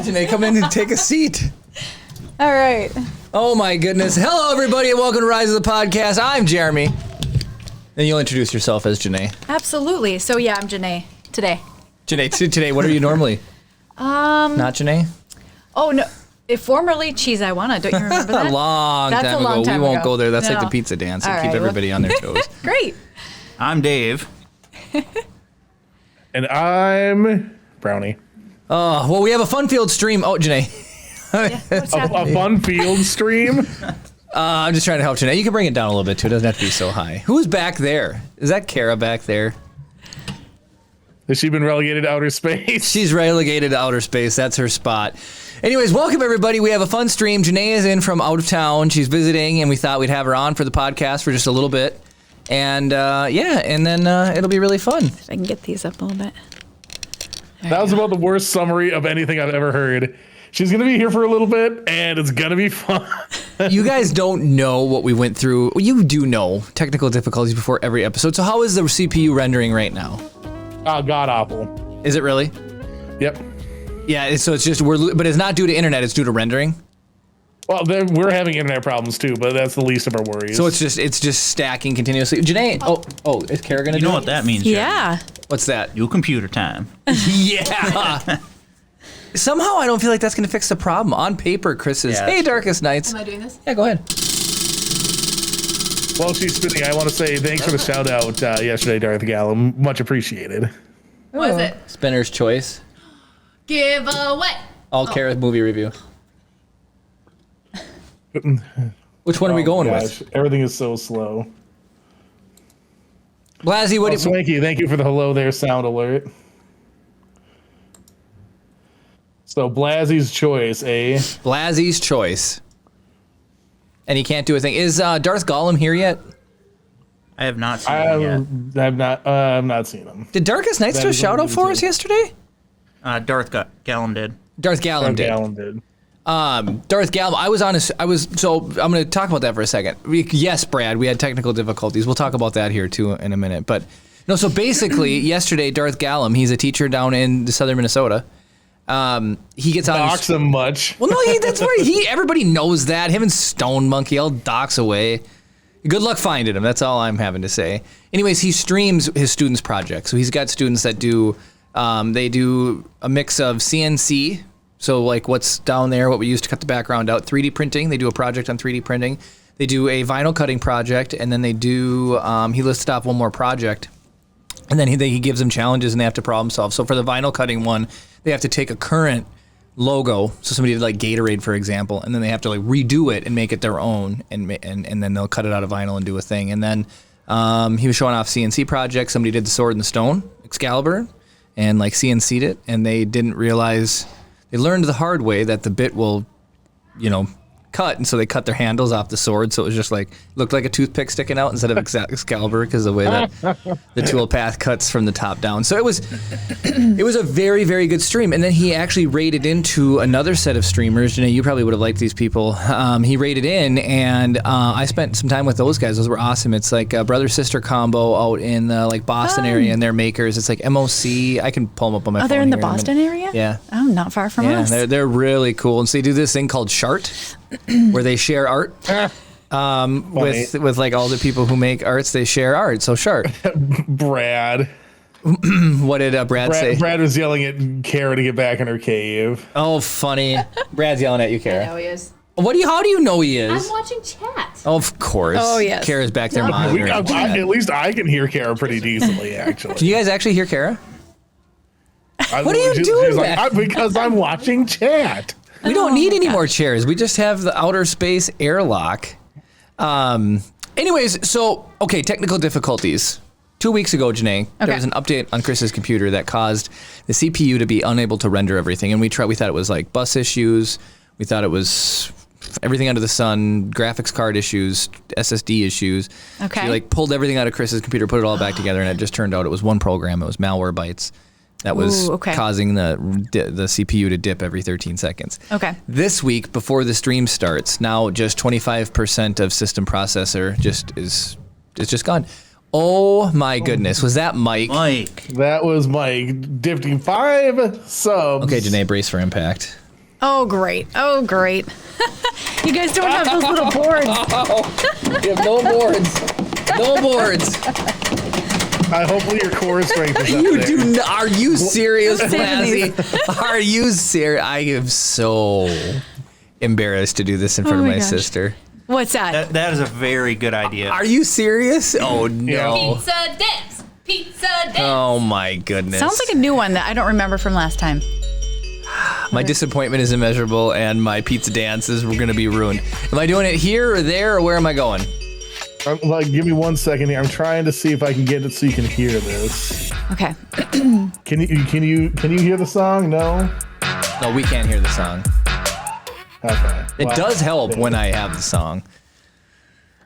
Janee, come in and take a seat. All right. Oh my goodness. Hello everybody and welcome to Rise of the Podcast. I'm Jeremy. And you'll introduce yourself as Janee. Absolutely. So yeah, I'm Janee today. Janee, today, what are you normally? Not Janee? Oh no. Formerly Cheese I Wanna. Don't you remember that? A long That's time a ago. long time We won't ago. go there. That's like No. the pizza dance. All And keep right, everybody on their toes. Great. I'm Dave. And I'm Brownie. Oh, well, we have a fun-filled stream. Oh, Janee. What's A happening? fun field stream. I'm just trying to help Janee. You can bring it down a little bit, too. It doesn't have to be so high. Who's back there? Is that Kara back there? Has she been relegated to outer space? She's relegated to outer space. That's her spot. Anyways, welcome, everybody. We have a fun stream. Janee is in from out of town. She's visiting, and we thought we'd have her on for the podcast for just a little bit. And, and then it'll be really fun. If I can get these up a little bit. That was about the worst summary of anything I've ever heard. She's going to be here for a little bit, and it's going to be fun. You guys don't know what we went through. Well, you do know technical difficulties before every episode. So how is the CPU rendering right now? God awful. Is it really? Yep. Yeah, so it's just, but it's not due to internet, it's due to rendering. Well, then we're having internet problems too, but that's the least of our worries. So it's just stacking continuously. Janee, oh, is Kara gonna You do know it? what that means, Jeremy. Yeah. What's that? New computer time. Yeah. Somehow I don't feel like that's gonna fix the problem. On paper, Chris is, Yeah, hey, that's Darkest Nights. Am I doing this? Yeah, go ahead. While she's spinning, I want to say thanks for the shout out yesterday, Darth Gallum. Much appreciated. What is it? Spinner's Choice. Giveaway. All Kara's movie review. Which one are we going with? Everything is so slow. Blasey, what do you... Swanky, thank you for the hello there sound alert. So Blasey's choice, eh? Blasey's Choice. And he can't do a thing. Is Darth Gollum here yet? I have not seen it yet. I've not seen him. Did Darkest Nights do a shout out for us yesterday? Darth Gallum did. Darth Gallum did. Gallum did. Darth Gallum, so I'm going to talk about that for a second. Yes, Brad, we had technical difficulties. We'll talk about that here too in a minute. But no, so basically yesterday, Darth Gallum, he's a teacher down in southern Minnesota. He gets on. Dox him much. Well, no, that's where everybody knows that. Him and Stone Monkey all dox away. Good luck finding him. That's all I'm having to say. Anyways, he streams his students' projects. So he's got students that do, they do a mix of CNC. So like what's down there, what we use to cut the background out, 3D printing. They do a project on 3D printing. They do a vinyl cutting project, and then they do, he listed off one more project. And then he gives them challenges and they have to problem solve. So for the vinyl cutting one, they have to take a current logo. So somebody did like Gatorade, for example, and then they have to like redo it and make it their own, and then they'll cut it out of vinyl and do a thing. And then he was showing off CNC projects. Somebody did the Sword and the Stone, Excalibur, and like CNC'd it, and they didn't realize, they learned the hard way that the bit will, cut, and so they cut their handles off the sword, so it was just like, looked like a toothpick sticking out instead of Excalibur, because the way that the tool path cuts from the top down. So it was a very, very good stream. And then he actually raided into another set of streamers. Janee, you probably would have liked these people. He raided in, and I spent some time with those guys. Those were awesome. It's like a brother-sister combo out in the like Boston area, and they're makers. It's like MOC. I can pull them up on my phone. Oh, they're in the here Boston area? Yeah. Oh, not far from us. Yeah, they're really cool. And so they do this thing called Shart, where they share art. With like all the people who make arts, they share art. So Shart. Brad. What did Brad say? Brad was yelling at Kara to get back in her cave. Oh, funny. Brad's yelling at you, Kara. I know he is. How do you know he is? I'm watching chat. Oh, of course. Oh, yes. Kara's back there monitoring. At least I can hear Kara pretty decently, actually. Can you guys actually hear Kara? What are you doing back? Because I'm watching chat. We don't need any more chairs. We just have the outer space airlock. Anyways, technical difficulties. 2 weeks ago, Janee, there was an update on Chris's computer that caused the CPU to be unable to render everything. And we thought it was like bus issues. We thought it was everything under the sun, graphics card issues, SSD issues. Okay. So we pulled everything out of Chris's computer, put it all back together, and it just turned out it was one program. It was malware bytes that was causing the CPU to dip every 13 seconds. Okay. This week, before the stream starts, now just 25% of system processor is just gone. Oh my goodness. Was that Mike? Mike. That was Mike. Dipped 5 subs. Okay, Janee, brace for impact. Oh, great. Oh, great. You guys don't have those little boards. We have no boards. No boards. Hopefully your core strength is up You there. do not. Are you serious, saving Blasey? Are you serious? I am so embarrassed to do this in front of my my gosh. sister. What's that? That is a very good idea. Are you serious? Oh no. Pizza dance. Pizza dance. Oh my goodness. Sounds like a new one that I don't remember from last time. My disappointment is immeasurable, and my pizza dances were going to be ruined. Am I doing it here or there, or where am I going? Give me 1 second here. I'm trying to see if I can get it so you can hear this. Okay. Can you hear the song? No. No, we can't hear the song. Okay. It Well, does help when I have the song.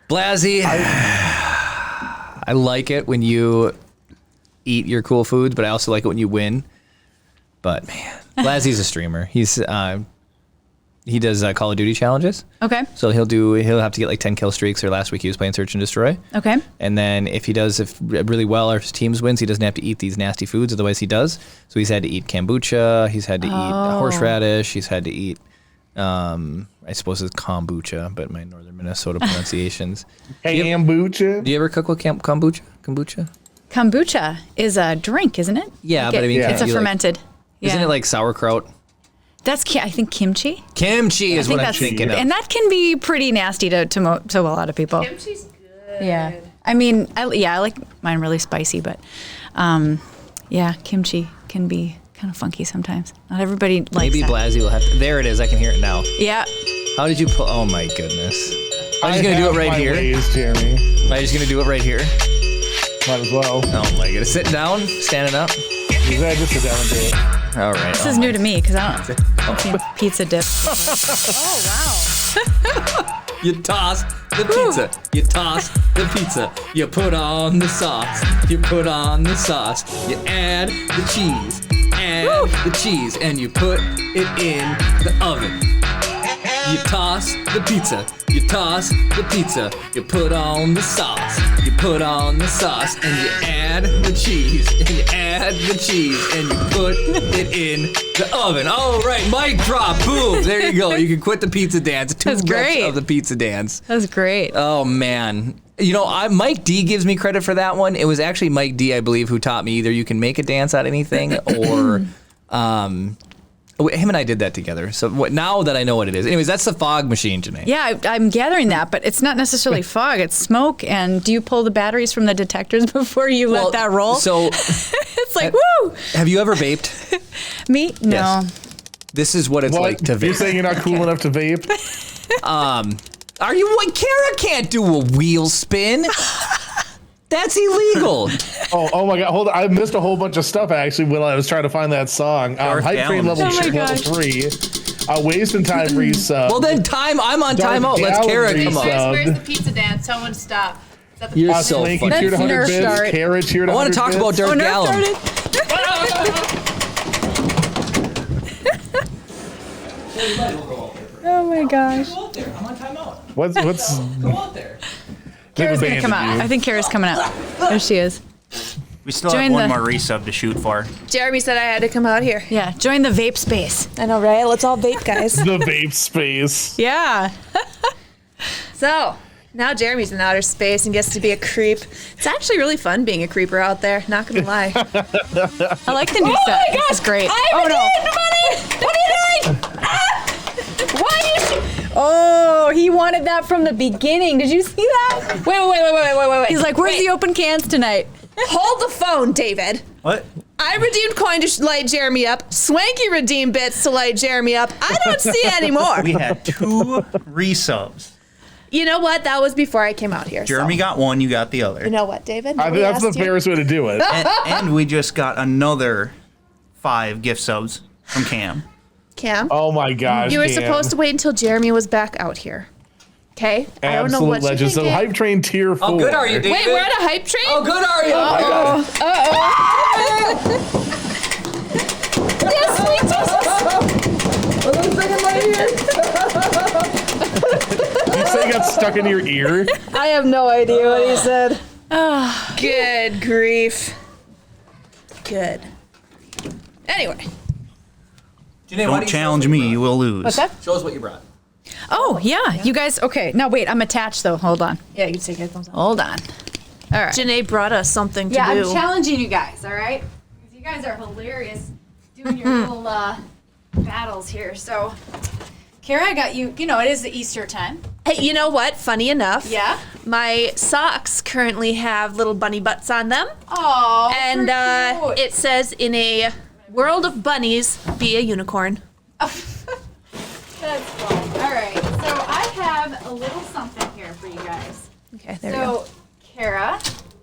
Blasey, I like it when you eat your cool foods, but I also like it when you win. But man, Blasey's a streamer. He does Call of Duty challenges. Okay. So he'll have to get like 10 kill streaks. Or last week he was playing Search and Destroy. Okay. And then if really well or his teams wins, he doesn't have to eat these nasty foods. Otherwise he does. So he's had to eat kombucha. He's had to eat horseradish. He's had to eat, I suppose it's kombucha, but my northern Minnesota pronunciations. Kombucha. Do you ever cook with kombucha? Kombucha is a drink, isn't it? Yeah, Like but I mean, it's a you like- fermented. Isn't it like sauerkraut? That's I think kimchi. Kimchi is what I'm thinking of. And that can be pretty nasty to a lot of people. Kimchi's good. Yeah. I mean, I like mine really spicy, but yeah, kimchi can be kind of funky sometimes. Not everybody likes Maybe that. Blasey will have to. There it is. I can hear it now. Yeah. How did you pull? Oh my goodness. Am I just going to do it right my here? ways, Jeremy. Am I just going to do it right here? Might as well. Oh my goodness. Sitting down? Standing up? Yeah, just sit down and do it. All right. This is new to me because I don't see pizza dip. You toss the pizza. You toss the pizza. You put on the sauce. You put on the sauce. You add the cheese. Add the cheese. And you put it in the oven. You toss the pizza. You toss the pizza. You put on the sauce. You put on the sauce. And you add the cheese. And you add the cheese. And you put it in the oven. All right, mic drop. Boom. There you go. You can quit the pizza dance. Two That's reps great. of the pizza dance. That's great. Oh, man. You know, Mike D gives me credit for that one. It was actually Mike D, I believe, who taught me either you can make a dance out of anything or... him and I did that together. So now that I know what it is. Anyways, that's the fog machine, Janee. Yeah, I'm gathering that, but it's not necessarily fog. It's smoke. And do you pull the batteries from the detectors before you let that roll? So, it's like, woo! have you ever vaped? Me? No. Yes. This is what it's like to vape. You're saying you're not cool enough to vape? Are you? What? Kara can't do a wheel spin. That's illegal. Oh my God! Hold on, I missed a whole bunch of stuff actually when I was trying to find that song. Hype Train level, Oh my level gosh. 3. Waste and time resub. Well, then I'm on timeout. Let's Kara come up. Where's the pizza dance? Tell one to stop. Is that the You're pizza so dance? funny. That's cheered 100 Nerf bits. start. Carrot cheered 100 I want to talk bits. about Dirk Oh, Nerf Gallum. started. Oh my gosh. Go out there. I'm on timeout. What's Go out there. Kara's gonna come out. I think Kara's coming out. There she is. We still Join have one the- more resub to shoot for. Jeremy said I had to come out here. Yeah, join the vape space. I know, right? Let's all vape, guys. the vape space. Yeah. So, now Jeremy's in outer space and gets to be a creep. It's actually really fun being a creeper out there, not gonna lie. I like the new set. This is great. Oh no! What are you doing? Why are you... Oh, he wanted that from the beginning. Did you see that? Wait. He's like, where's the open cans tonight? Hold the phone, David. What? I redeemed coin to light Jeremy up. Swanky redeemed bits to light Jeremy up. I don't see any more. We had 2 resubs. You know what? That was before I came out here. Jeremy got one, you got the other. You know what, David? I think Nobody that's the asked you. fairest way to do it. And we just got another 5 gift subs from Cam. Cam, Oh my gosh! you were Cam. supposed to wait until Jeremy was back out here. Okay? I don't know Absolute what legend. you're So thinking. Hype Train tier 4. How good are you, David? Wait, we're at a hype train? How good are you? Yes, sweet Jesus. You say it got stuck in your ear? I have no idea what he said. Good grief. Good. Anyway. Janee, why Don't challenge me, you will lose. What's that? Show us what you brought. Oh, yeah. You guys, okay. No, wait, I'm attached though. Hold on. Yeah, you can take headphones off. Hold on. All right. Janee brought us something to Yeah, do. I'm challenging you guys, all right? Because you guys are hilarious doing your little battles here. So, Kara, I got you. You know, it is the Easter time. Hey, you know what? Funny enough. Yeah? My socks currently have little bunny butts on them. Oh, And cute. it says, in a world of bunnies, be a unicorn. That's fun. All right. So, I have a little something here for you guys. Okay, there we go. So, Kara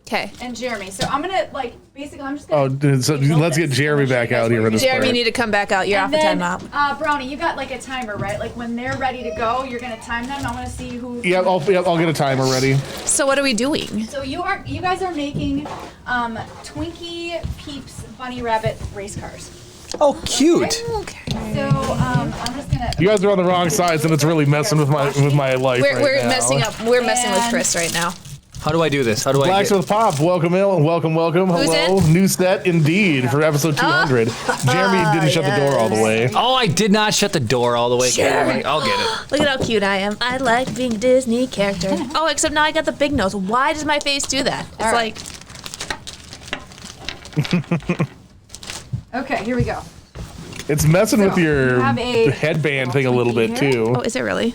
Okay. and Jeremy. So, I'm going to, basically, I'm just going to. Oh, so let's get Jeremy back out here for this Jeremy, you part. need to come back out. You're off the timeout. Brownie, you got a timer, right? Like when they're ready to go, you're gonna time them. I want to see who. Yep, I'll get a timer ready. So what are we doing? So you guys are making Twinkie Peeps Bunny Rabbit race cars. Oh, cute. Okay. So I'm just gonna. You guys are on the wrong sides, and it's really messing with my life We're right now. messing up. We're messing with And- Chris right now. How do I do this? How do I get... Blacksmith Pop, welcome in, welcome. Who's Hello, in? new set indeed for episode 200. Jeremy didn't shut the door all the way. Oh, I did not shut the door all the way. Sure. I'll get it. Look at how cute I am. I like being a Disney character. Oh, except now I got the big nose. Why does my face do that? It's All right. like, Okay, here we go. It's messing with your have a headband thing a little bit here. too. oh, is it really?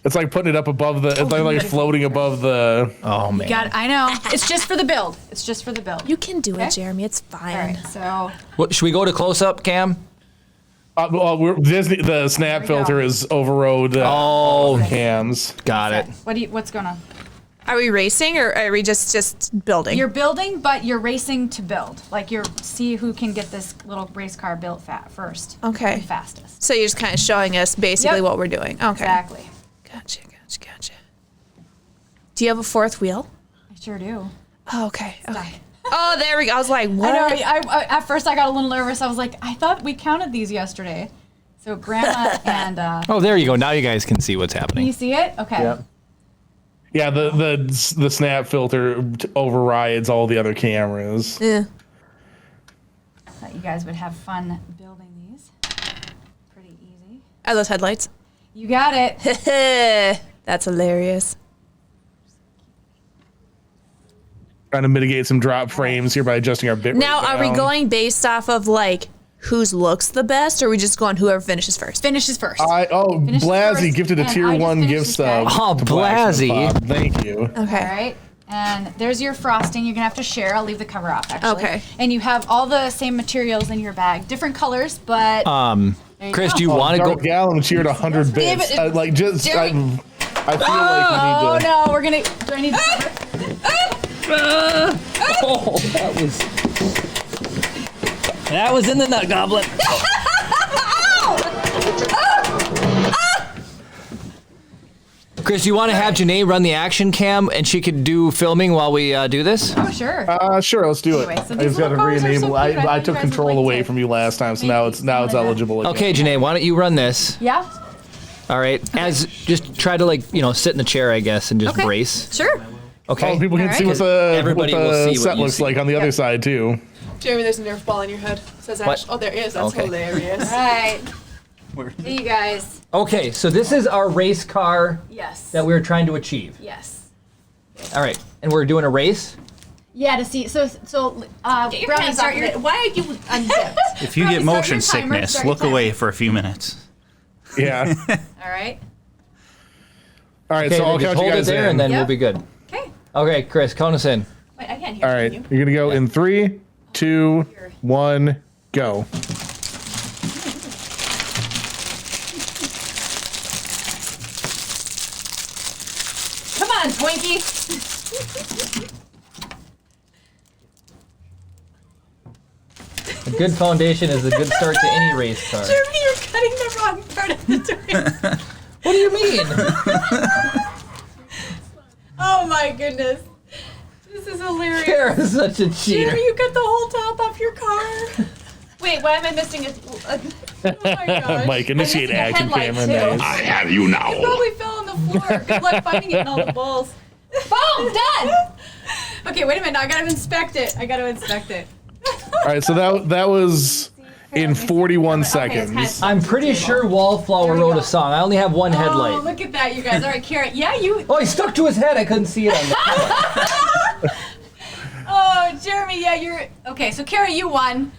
It's like putting it up above the. It's like floating above the. Oh, man. Got it. I know. It's just for the build. It's just for the build. You can do Okay. it, Jeremy. It's All fine. right. So What, should we go to close-up, Cam? Disney. The snap Here we go. filter is overrode. Oh, Cams. got it. what's going on? Are we racing or are we just building? You're building, but you're racing to build. Like you're see who can get this little race car built first. Okay. And fastest. So you're just kind of showing us basically Yep. what we're doing. Okay. Exactly. Gotcha. Do you have a fourth wheel? I sure do. Oh, okay. Okay. Oh, there we go. I was like, I what? know. I at first I got a little nervous. I was like, I thought we counted these yesterday. So Grandma and Oh, there you go. Now you guys can see what's can you happening. see it? Okay. Yep. Yeah, the snap filter overrides all the other cameras. Yeah. Thought you guys would have fun building these. Pretty easy. Are those headlights? You got it. That's hilarious. Trying to mitigate some drop frames here by adjusting our bit rate Now, are we down. going based off of like whose looks the best, or are we just going whoever finishes first? Finishes first. Blasey first, gifted a and tier I just 1 finished gift this sub. bag. Oh, to Blacksmith Blasey. Bob. Thank you. Okay. All right. And there's your frosting. You're gonna have to share. I'll leave the cover off actually. Okay. And you have all the same materials in your bag, different colors, but Chris, go. do you want to go? Dark Gallon cheered 100 Damn bits. it. Like just, I Jerry. feel like oh we need to. no, we're gonna. Do I need to cover? Oh, that was in the nut goblet. Chris, you want to have Janee run the action cam and she could do filming while we do this? Oh sure. Sure, let's do it. Anyway, so I these just got to little cars are so rename. cute. I I think took you guys would control like away to from you last time, so now it's Maybe eligible again. Okay, Janee, why don't you run this? Yeah. All right. As just try to sit in the chair, I guess, and just Okay. brace. Sure. Okay. Oh, people can All see right. what the, Everybody what will the see what set you looks see. like on the other side too. Jeremy, there's a Nerf ball in your head. Says What? Oh, there is. That's Okay. hilarious. All right. Hey, you guys. Okay, so this is our race car Yes. that we're trying to achieve. Yes. All right, and we're doing a race. Yeah. To see. So. Get your Brownie, hands start off your. it. Why are you unzipped? If you Probably get start motion your timer, sickness, start your look away timer. for a few minutes. Yeah. All right. All right, Okay, so I'll then just count you hold it guys there, in. and then we'll Yep. be good. Okay. Okay, Chris, count us in. Wait, I can't hear. All right, you. you're gonna go in 3, 2, 1, go. Come on, Twinkie. A good foundation is a good start to any race car. Jeremy, you're cutting the wrong part of the twig. What do you mean? Oh my goodness. This is hilarious. Kara's such a cheater. Jeremy, you cut the whole top off your car. Wait, why am I missing it? Oh my gosh. Mike, initiate I'm missing action the headlight, camera. too. Nice. I have you now. Probably fell on the floor. Good luck finding it in all the balls. Boom, done. Okay, wait a minute. Now I gotta inspect it. All right, so that was in 41 seconds. I'm pretty sure Wallflower wrote a song. I only have one Oh, headlight. look at that, you guys. All right, Kara. Yeah, you. Oh, he stuck to his head. I couldn't see it on the Oh, Jeremy. Yeah, you're. Okay, so Kara, you won.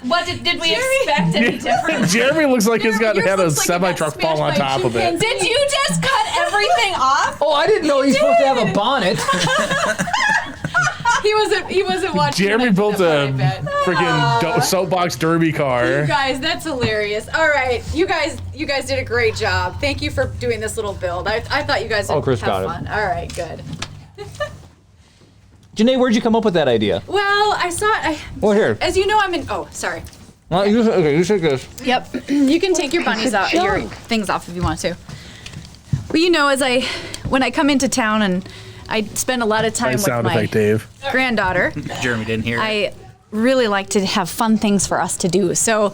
What did we expect any different? Jeremy looks like he's got Yours had a looks like it got semi-truck fall smashed on by top of it. chimpanzee. Did you just cut everything off? Oh, I didn't know he's supposed to have a bonnet. He wasn't watching. Jeremy that- built that a part, I bet. freaking soapbox derby car. You guys, that's hilarious. All right, you guys did a great job. Thank you for doing this little build. I thought you guys would Chris have got it. fun. All right, good. Janee, where'd you come up with that idea? Well, I saw it. Oh, here. As you know, I'm in. Oh, sorry. Well, you take this. Yep. You can take your bunnies out, your things off if you want to. Well, you know, when I come into town and I spend a lot of time Nice with sound my effect, Dave. granddaughter, Jeremy didn't hear it. I really like to have fun things for us to do. So,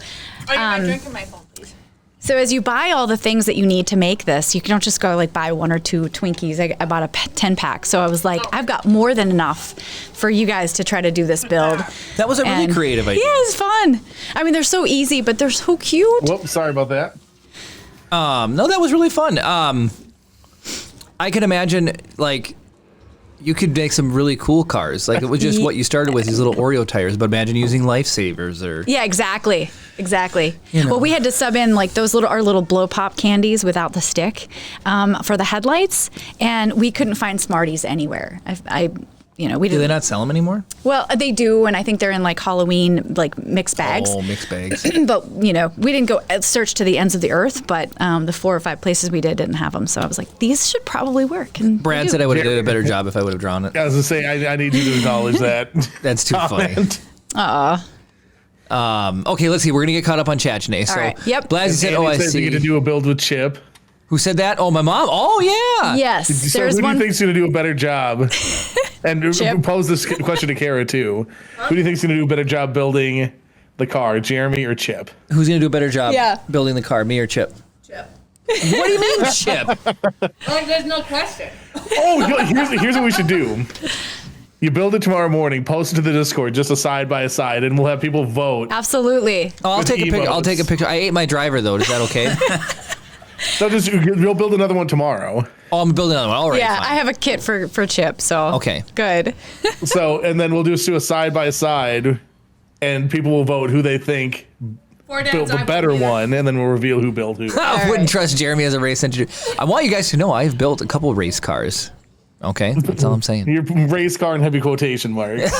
Are you not drinking my phone, please? so as you buy all the things that you need to make this, you don't just go like buy one or two Twinkies. I bought a 10-pack. So I was like, I've got more than enough for you guys to try to do this build. That was a really And- creative idea. Yeah, it's fun. I mean, they're so easy, but they're so cute. Whoops, sorry about that. No, that was really fun. I can imagine, like, you could make some really cool cars. Like, it was just what you started with, these little Oreo tires, but imagine using lifesavers or... Yeah, exactly. You know. Well, we had to sub in like our little blow pop candies without the stick for the headlights, and we couldn't find Smarties anywhere. We Do didn't. they not sell them anymore? Well, they do, and I think they're in like Halloween like mixed bags. Oh, mixed bags. But we didn't go search to the ends of the earth, but the 4 or 5 places we didn't have them. So I was like, these should probably work. And Brad they do. said I would have did a better job if I would have drawn it. I was gonna say I need you to acknowledge that. That's too funny. Comment. Okay, let's see. We're gonna get caught up on chat, Janee. So, right. Yep. Blasey said, Andy "Oh, I says you get to see." do a build with Chip. Who said that? Oh, my mom. Oh, yeah. Yes, So there's who do one. you think's gonna do a better job? And Chip. pose this question to Kara too. Who do you think's gonna do a better job building the car, Jeremy or Chip? Who's gonna do a better job Yeah. building the car, me or Chip? Chip. What do you mean, Chip? Like, there's no question. Oh, here's what we should do. You build it tomorrow morning, post it to the Discord, just a side by side, and we'll have people vote. Absolutely. Oh, I'll With take a picture. I'll emotes. take a picture. I ate my driver though. Is that okay? So you'll build another one tomorrow. Oh, I'm building another one. All right. Yeah, fine. I have a kit for Chip. So Okay. good. So, and then we'll just do a side by side, and people will vote who they think Four built dads, the I better believe it. one, and then we'll reveal who built who. I All wouldn't right. trust Jeremy as a race engineer. I want you guys to know I've built a couple race cars. Okay, that's all I'm saying. Your race car in heavy quotation marks.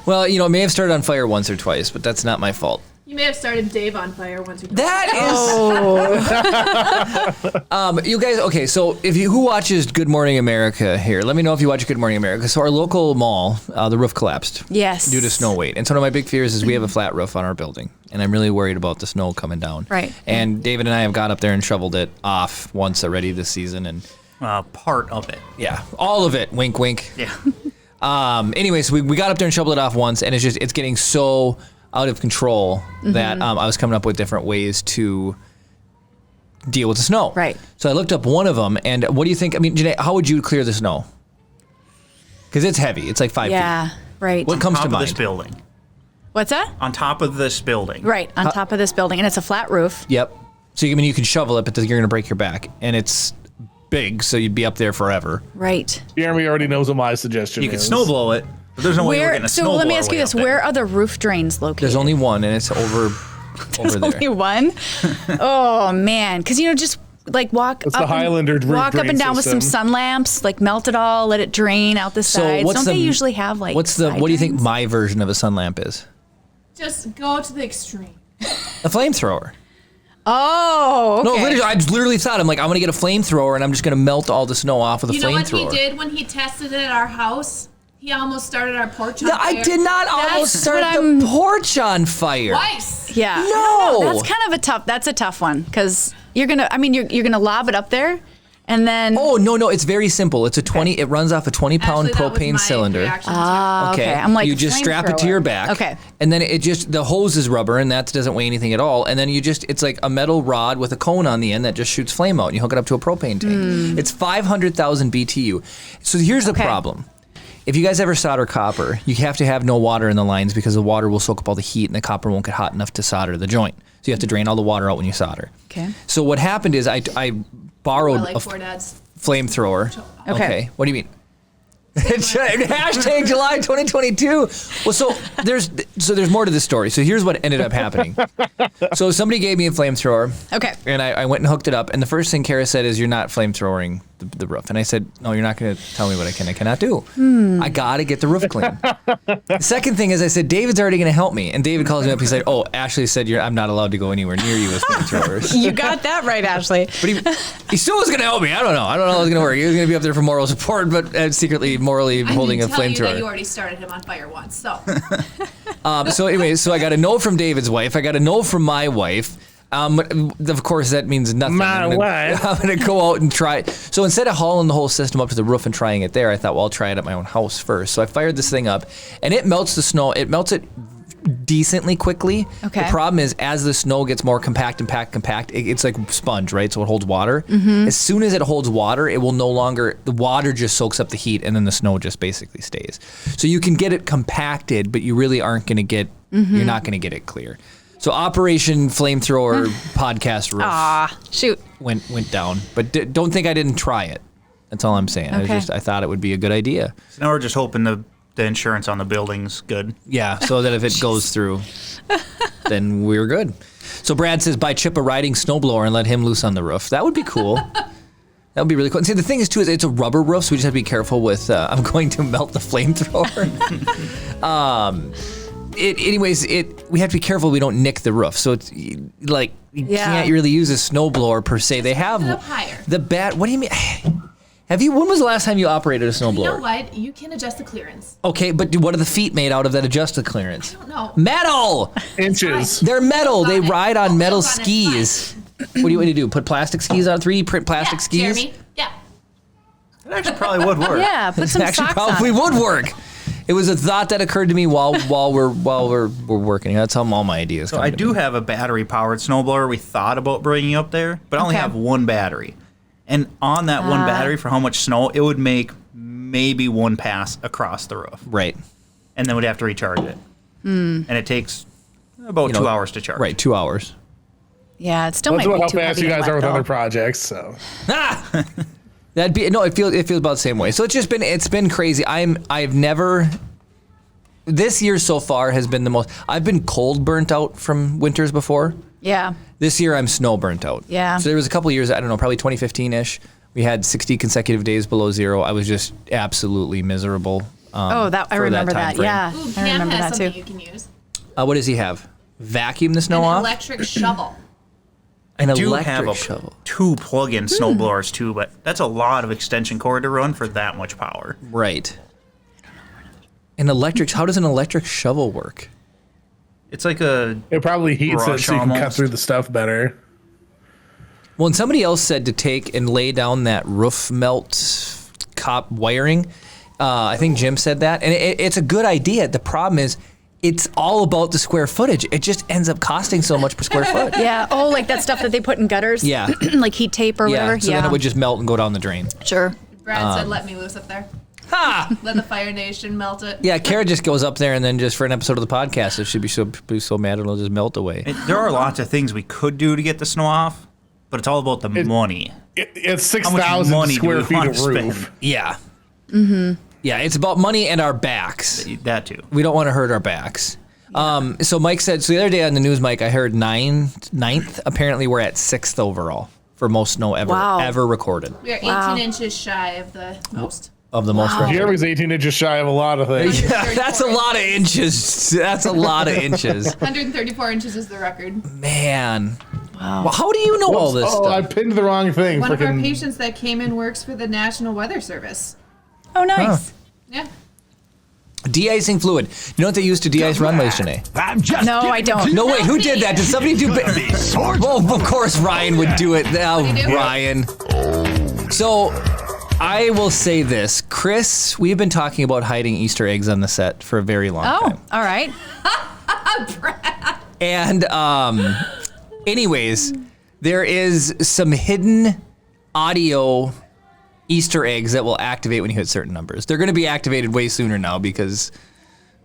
Well, it may have started on fire once or twice, but that's not my fault. You may have started Dave on fire once or twice. That is. You guys, okay, so who watches Good Morning America here? Let me know if you watch Good Morning America. So our local mall, the roof collapsed. Yes. Due to snow weight. And so one of my big fears is we have a flat roof on our building. And I'm really worried about the snow coming down. Right. And David and I have got up there and shoveled it off once already this season. And Part of it. yeah, all of it. Wink, wink. Yeah. Anyway, so we got up there and shoveled it off once, and it's getting so out of control that I was coming up with different ways to deal with the snow. Right. So I looked up one of them, and what do you think? I mean, Janee, how would you clear the snow? Because it's heavy. It's like 5 Yeah. feet. Right. What comes Top to of this mind? building. What's that? On top of this building. Right on top of this building, and it's a flat roof. Yep. So you can shovel it, but you're going to break your back, and it's big, so you'd be up there forever. Right. Jeremy already knows what my suggestion You is. could snow blow it, but there's no way we're getting a So snowblower let me ask you way this: up there. where are the roof drains located? There's only one, and it's over there. Only one. Oh man, because just like walk It's up the Highlander and, roof walk up drain and down with some system. sun lamps, like melt it all, let it drain out the So sides. what's Don't the they usually have like? what do you think drains? my version of a sun lamp is? Just go to the extreme. A flamethrower. Oh, okay. No, literally, I literally thought, I'm going to get a flamethrower and I'm just going to melt all the snow off with a You know what he flamethrower. did when he tested it at our house? He almost started our porch on No, fire. I did not almost That's start what the I'm- porch on fire. Twice. Yeah. No. That's kind of that's a tough one because you're gonna lob it up there, and then Oh, no, it's very simple. It's it runs off a 20-pound Actually, that was propane my cylinder. reaction too. okay. I'm like you just strap it to flamethrower. your back. Okay. And then the hose is rubber and that doesn't weigh anything at all. And then it's like a metal rod with a cone on the end that just shoots flame out and you hook it up to a propane tank. It's 500,000 BTU. So here's the Okay. problem. if you guys ever solder copper, you have to have no water in the lines because the water will soak up all the heat and the copper won't get hot enough to solder the joint. So you have to drain all the water out when you solder. Okay. So what happened is I borrowed Like a Poor Dad's. flamethrower. Okay. What do you mean? Hashtag July 2022. Well, so there's more to this story. So here's what ended up happening. So somebody gave me a flamethrower. Okay. And I went and hooked it up. And the first thing Kara said is, "You're not flamethrowering the roof." And I said, "No, you're not going to tell me what I can and cannot do. I got to get the roof clean." The second thing is I said, "David's already going to help me." And David calls me up. He's like, "Oh, Ashley said I'm not allowed to go anywhere near you with flamethrowers." You got that right, Ashley. But he still was going to help me. I don't know how it was going to work. He was going to be up there for moral support, but secretly morally holding a I didn't tell you that you flamethrower. already started him on fire once, so. So anyway, so I got a no from David's wife. I got a no from my wife. Of course, that means nothing. My wife. I'm going to go out and try. So instead of hauling the whole system up to the roof and trying it there, I thought, well, I'll try it at my own house first. So I fired this thing up, and it melts the snow. It melts it decently quickly. Okay. The problem is, as the snow gets more compact, it's like sponge, right? So it holds water. As soon as it holds water, it will no longer, the water just soaks up the heat, and then the snow just basically stays. So you can get it compacted, but you really aren't going to get, you're not going to get it clear. So Operation Flamethrower podcast roof Shoot. went down, but don't think I didn't try it. That's all I'm saying. Okay. I thought it would be a good idea. So now we're just hoping the insurance on the building's good. Yeah, so that if it goes through, then we're good. So Brad says, buy Chip a riding snowblower and let him loose on the roof. That would be cool. That would be really cool. And see, the thing is, too, is it's a rubber roof, so we just have to be careful with, I'm going to melt the flamethrower. We have to be careful we don't nick the roof. So it's like, you can't really use a snowblower per se. They have it up higher. what do you mean? When was the last time you operated a snowblower? You know what? You can adjust the clearance. Okay, but what are the feet made out of that adjust the clearance? I don't know. Metal! Inches. They're metal. They ride on metal Focus on it, skis. What do you want to do? Put plastic skis on? 3D print plastic skis? Jeremy. Yeah. It actually probably would work. Yeah, put some Actually, socks probably on. would work. It was a thought that occurred to me while we're working. That's how all my ideas come So I to do me. have a battery-powered snowblower. We thought about bringing up there, but I only Okay. have one battery. And on that one battery, for how much snow, it would make maybe one pass across the roof. Right. And then we'd have to recharge it. And it takes about 2 hours to charge. Right, 2 hours. Yeah, it still That's might about be how too fast heavy you and guys are wet, with other though. projects. So That'd be no. It feels about the same way. So it's been crazy. I've never. This year so far has been the most. I've been cold burnt out from winters before. Yeah. This year I'm snow burnt out. Yeah. So there was a couple years, I don't know, probably 2015-ish. We had 60 consecutive days below zero. I was just absolutely miserable. I for remember time that. frame. Yeah. Ooh, I Cam remember has that something too. you can use. What does he have? Vacuum the snow An off? electric shovel. An I do electric have shovel. 2 plug-in snowblowers too, but that's a lot of extension cord to run for that much power. Right. How does an electric shovel work? It's like a it probably heats it Brush so you can cut almost. through the stuff better. Well, and somebody else said to take and lay down that roof melt cop wiring. I think Jim said that, and it's a good idea. The problem is, it's all about the square footage. It just ends up costing so much per square foot. Yeah. Oh, like that stuff that they put in gutters? Yeah. Like heat tape or whatever? So then it would just melt and go down the drain. Sure. Brad said, let me loose up there. Ha! Let the Fire Nation melt it. Yeah, Kara just goes up there and then just for an episode of the podcast, it should be so mad it'll just melt away. There are lots of things we could do to get the snow off, but it's all about the money. It's How much 6,000 money do square we feet wanna of roof. spend? Yeah. Mm-hmm. Yeah, it's about money and our backs. That too. We don't want to hurt our backs. So Mike said, so the other day on the news, Mike, I heard ninth. Apparently we're at 6th overall for most snow ever recorded. We are 18 Wow. inches shy of the most. Of the most recorded. Jeremy's 18 inches shy of a lot of things. Yeah, that's a lot of inches. That's a lot of inches. 134 inches is the record. Man. Wow. Well, how do you know all this Oh, I stuff? pinned the wrong thing. One of our Frickin' patients that came in works for the National Weather Service. Oh, nice. Yeah. De-icing fluid. You know what they use to de-ice runways, Janee? I'm just No, I don't. No, wait, who did that? Did somebody do... Well, of course Ryan would do it. Oh, you do? Ryan. So, I will say this. Chris, we've been talking about hiding Easter eggs on the set for a very long time. Oh, all right. And anyways, there is some hidden audio Easter eggs that will activate when you hit certain numbers. They're going to be activated way sooner now because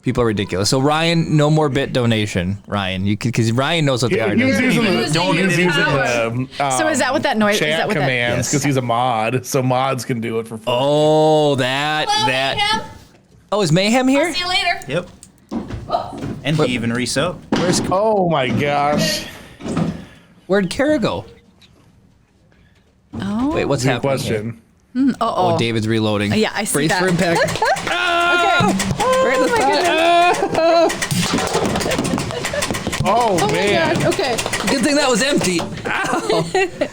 people are ridiculous. So Ryan, no more bit donation. Ryan, because Ryan knows what they are. He was using Using his the So is that what that noise? Is chat that what that? commands because he's a mod, so mods can do it for free. Oh, that. Mayhem. Oh, is Mayhem here? See you later. Yep. And he even resubbed. Where's Oh my gosh! Where'd Kara go? Oh. Wait, what's Good happening? question. Here? Oh, Oh, David's reloading. Yeah, I see Brace that. for impact. Oh my goodness. Oh, man, God. Okay. Good thing that was empty. that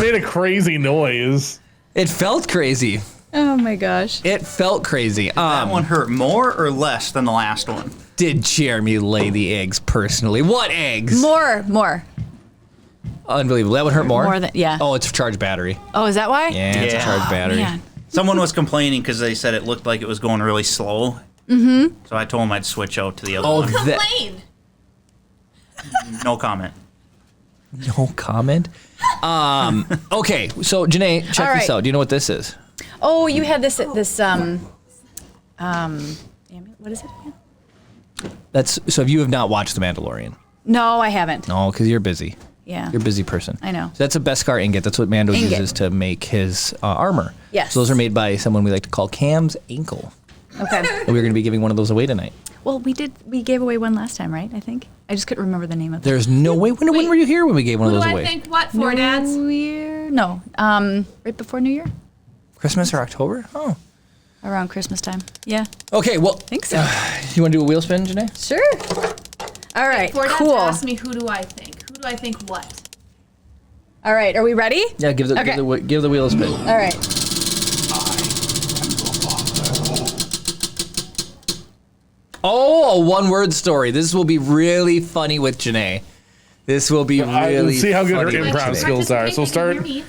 made a crazy noise. It felt crazy. Oh my gosh. It felt crazy. That one hurt more or less than the last one? Did Jeremy lay the eggs personally? What eggs? More. Unbelievable. That would hurt more? More than- yeah. Oh, it's a charged battery. Oh, is that why? Yeah, it's a Yeah. charged battery. Man. Someone was complaining because they said it looked like it was going really slow. Mm-hmm. So I told him I'd switch out to the other Oh, one. that. Complain. No comment. No comment. Okay, so Janee, check All this right. out. Do you know what this is? Oh, you had this what is it again? That's so. If you have not watched The Mandalorian, No, I haven't. no, because you're busy. Yeah. You're a busy person. I know. So that's a Beskar ingot. That's what Mando Ingot. uses to make his armor. Yes. So those are made by someone we like to call Cam's Ankle. Okay. And we're going to be giving one of those away tonight. Well, we gave away one last time, right? I think. I just couldn't remember the name of it. There's no way. When were you here when we gave one Who of do those I away? think what for, Dads? New Year? No. Right before New Year? Christmas or October? Oh. Around Christmas time. Yeah. Okay, well. I think so. You want to do a wheel spin, Janee? Sure. All right. For Dads Cool. asked me who do I think? Who do I think what? All right. Are we ready? Yeah, give the wheel a spin. All right. Oh, a one-word story. This will be really funny with Janee. This will be really see how good her funny with improv Janee. skills are. So Participate, start- they can hear me.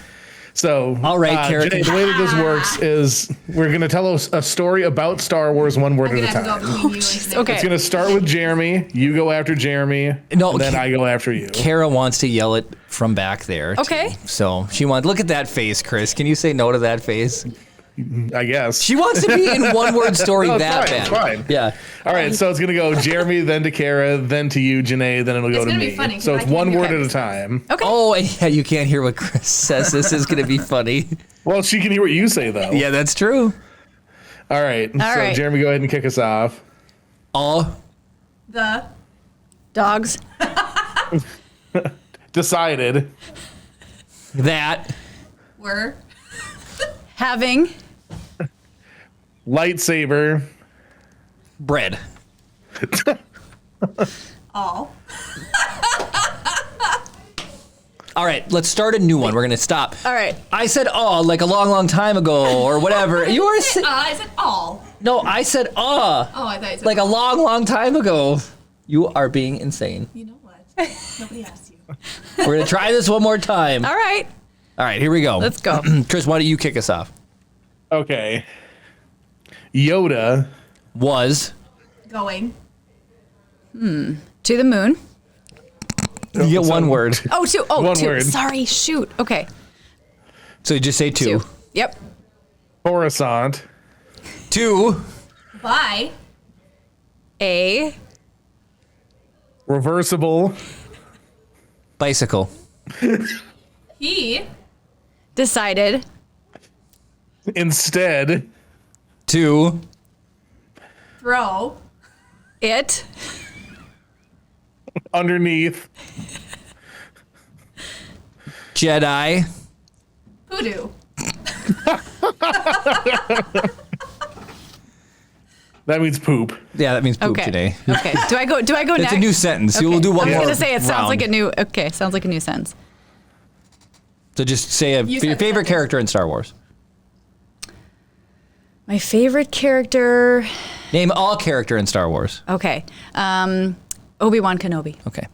So, All right, Kara, Janee, the way that this works is we're going to tell a story about Star Wars one word I'm at a gonna have to go time. between you and Okay. It's going to start with Jeremy. You go after Jeremy. No, and then I go after you. Kara wants to yell it from back there. Okay. too. So she wants. Look at that face, Chris. Can you say no to that face? I guess. She wants to be in one-word story No, it's that fine, bad. it's fine. Yeah. All right, so it's going to go Jeremy, then to Kara, then to you, Janee, then it'll go It's to gonna me. be funny, 'cause So I it's can't one hear word at a everything. time. Okay. Oh, and yeah, you can't hear what Chris says. This is going to be funny. Well, she can hear what you say, though. Yeah, that's true. All right. So, right. Jeremy, go ahead and kick us off. All The Dogs. Decided. that were Having. Lightsaber. bread. all. All right, let's start a new one. We're going to stop. All right. I said like a long, long time ago or whatever. You were I said all. No, I said Oh, I thought you said like a all. long, long time ago. You are being insane. You know what? Nobody asked you. We're going to try this one more time. All right. All right, here we go. Let's go. Chris, why don't you kick us off? Okay. Yoda. Was Going. To the moon. you get one word. Oh, two. Oh, One two. word. Sorry. Shoot. Okay. So you just say two. Two. Yep. Coruscant. Two. By A. Reversible. Bicycle. he Decided. Instead. Two. throw It. Underneath. Jedi. hoodoo. That means poop. Yeah, that means poop Okay. today. Okay. Do I go It's next? a new sentence. Okay. We'll do one I was more gonna say it sounds round. like a new. Okay, sounds like a new sentence. So just say You your said the favorite sentence. character in Star Wars. My favorite character. Name all character in Star Wars. Okay. Obi-Wan Kenobi. Okay.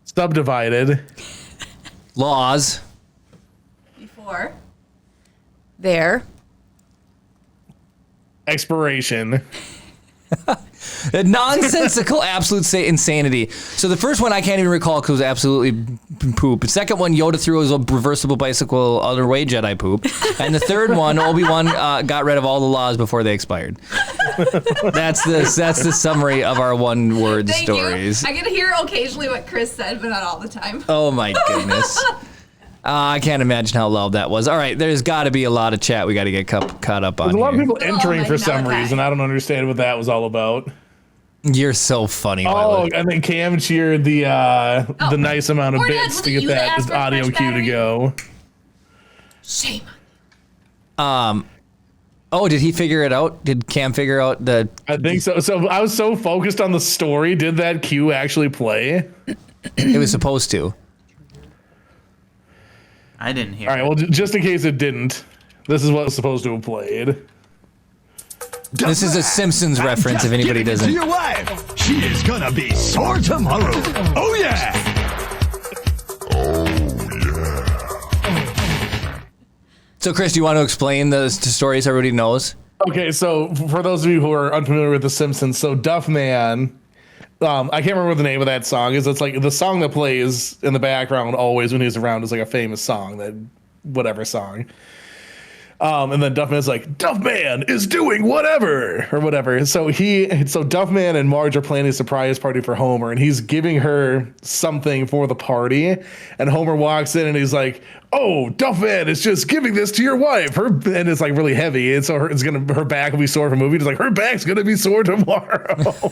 Subdivided. Laws. Before There. Expiration. Nonsensical, absolute insanity. So the first one I can't even recall because it was absolutely poop. The second one, Yoda threw his reversible bicycle other way Jedi poop. And the third one, Obi-Wan got rid of all the laws before they expired. That's the summary of our one-word Thank stories. you. I get to hear occasionally what Chris said, but not all the time. Oh my goodness. I can't imagine how loud that was. All right, there's got to be a lot of chat we got to get caught up on. There's a lot of here. people entering for some okay. reason. I don't understand what that was all about. You're so funny. Oh, Lila. and then Cam cheered the nice amount of Or bits was to it get you that that asked for a audio fresh cue to battery? go. Shame. Oh, did he figure it out? Did Cam figure out the? I think so. So I was so focused on the story. Did that cue actually play? It was supposed to. I didn't hear. All right. Well, just in case it didn't, this is what was supposed to have played. This is a Simpsons reference. If anybody To doesn't. your wife. She is gonna be sore tomorrow. Oh yeah. So, Chris, do you want to explain the stories everybody knows? Okay, so for those of you who are unfamiliar with The Simpsons, so Duffman, I can't remember what the name of that song is. It's like the song that plays in the background always when he's around is like a famous song, that whatever song. And then Duffman's like, Duffman is doing whatever or whatever. So Duffman and Marge are planning a surprise party for Homer, and he's giving her something for the party. And Homer walks in and he's like, "Oh, Duffman is just giving this to your wife." And it's like really heavy, and so her back will be sore for movie. It's like her back's gonna be sore tomorrow.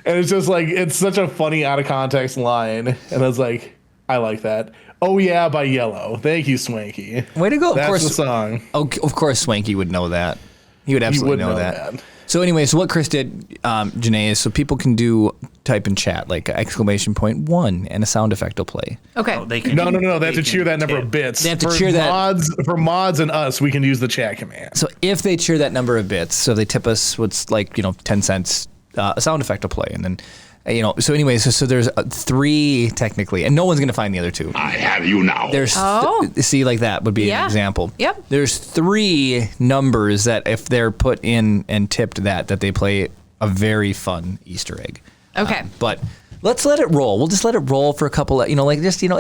And it's just like it's such a funny out of context line, and I was like, I like that. Oh yeah, by Yellow. Thank you, Swanky. Way to go! That's Of course, the song. Oh, of course, Swanky would know that. He would absolutely know that. So anyway, so what Chris did, Janee, is so people can type in chat like !1 and a sound effect will play. Okay. Oh, they can No. They have they to cheer can that number tip. of bits. They have to cheer that. For mods and us, we can use the chat command. So if they cheer that number of bits, so they tip us what's like 10 cents, a sound effect will play, and then. So anyway, so there's 3 technically, and no one's going to find the other 2. I have you now. There's see, like that would be an example. Yep. There's 3 numbers that if they're put in and tipped that they play a very fun Easter egg. Okay. But let's let it roll. We'll just let it roll for a couple of, it'll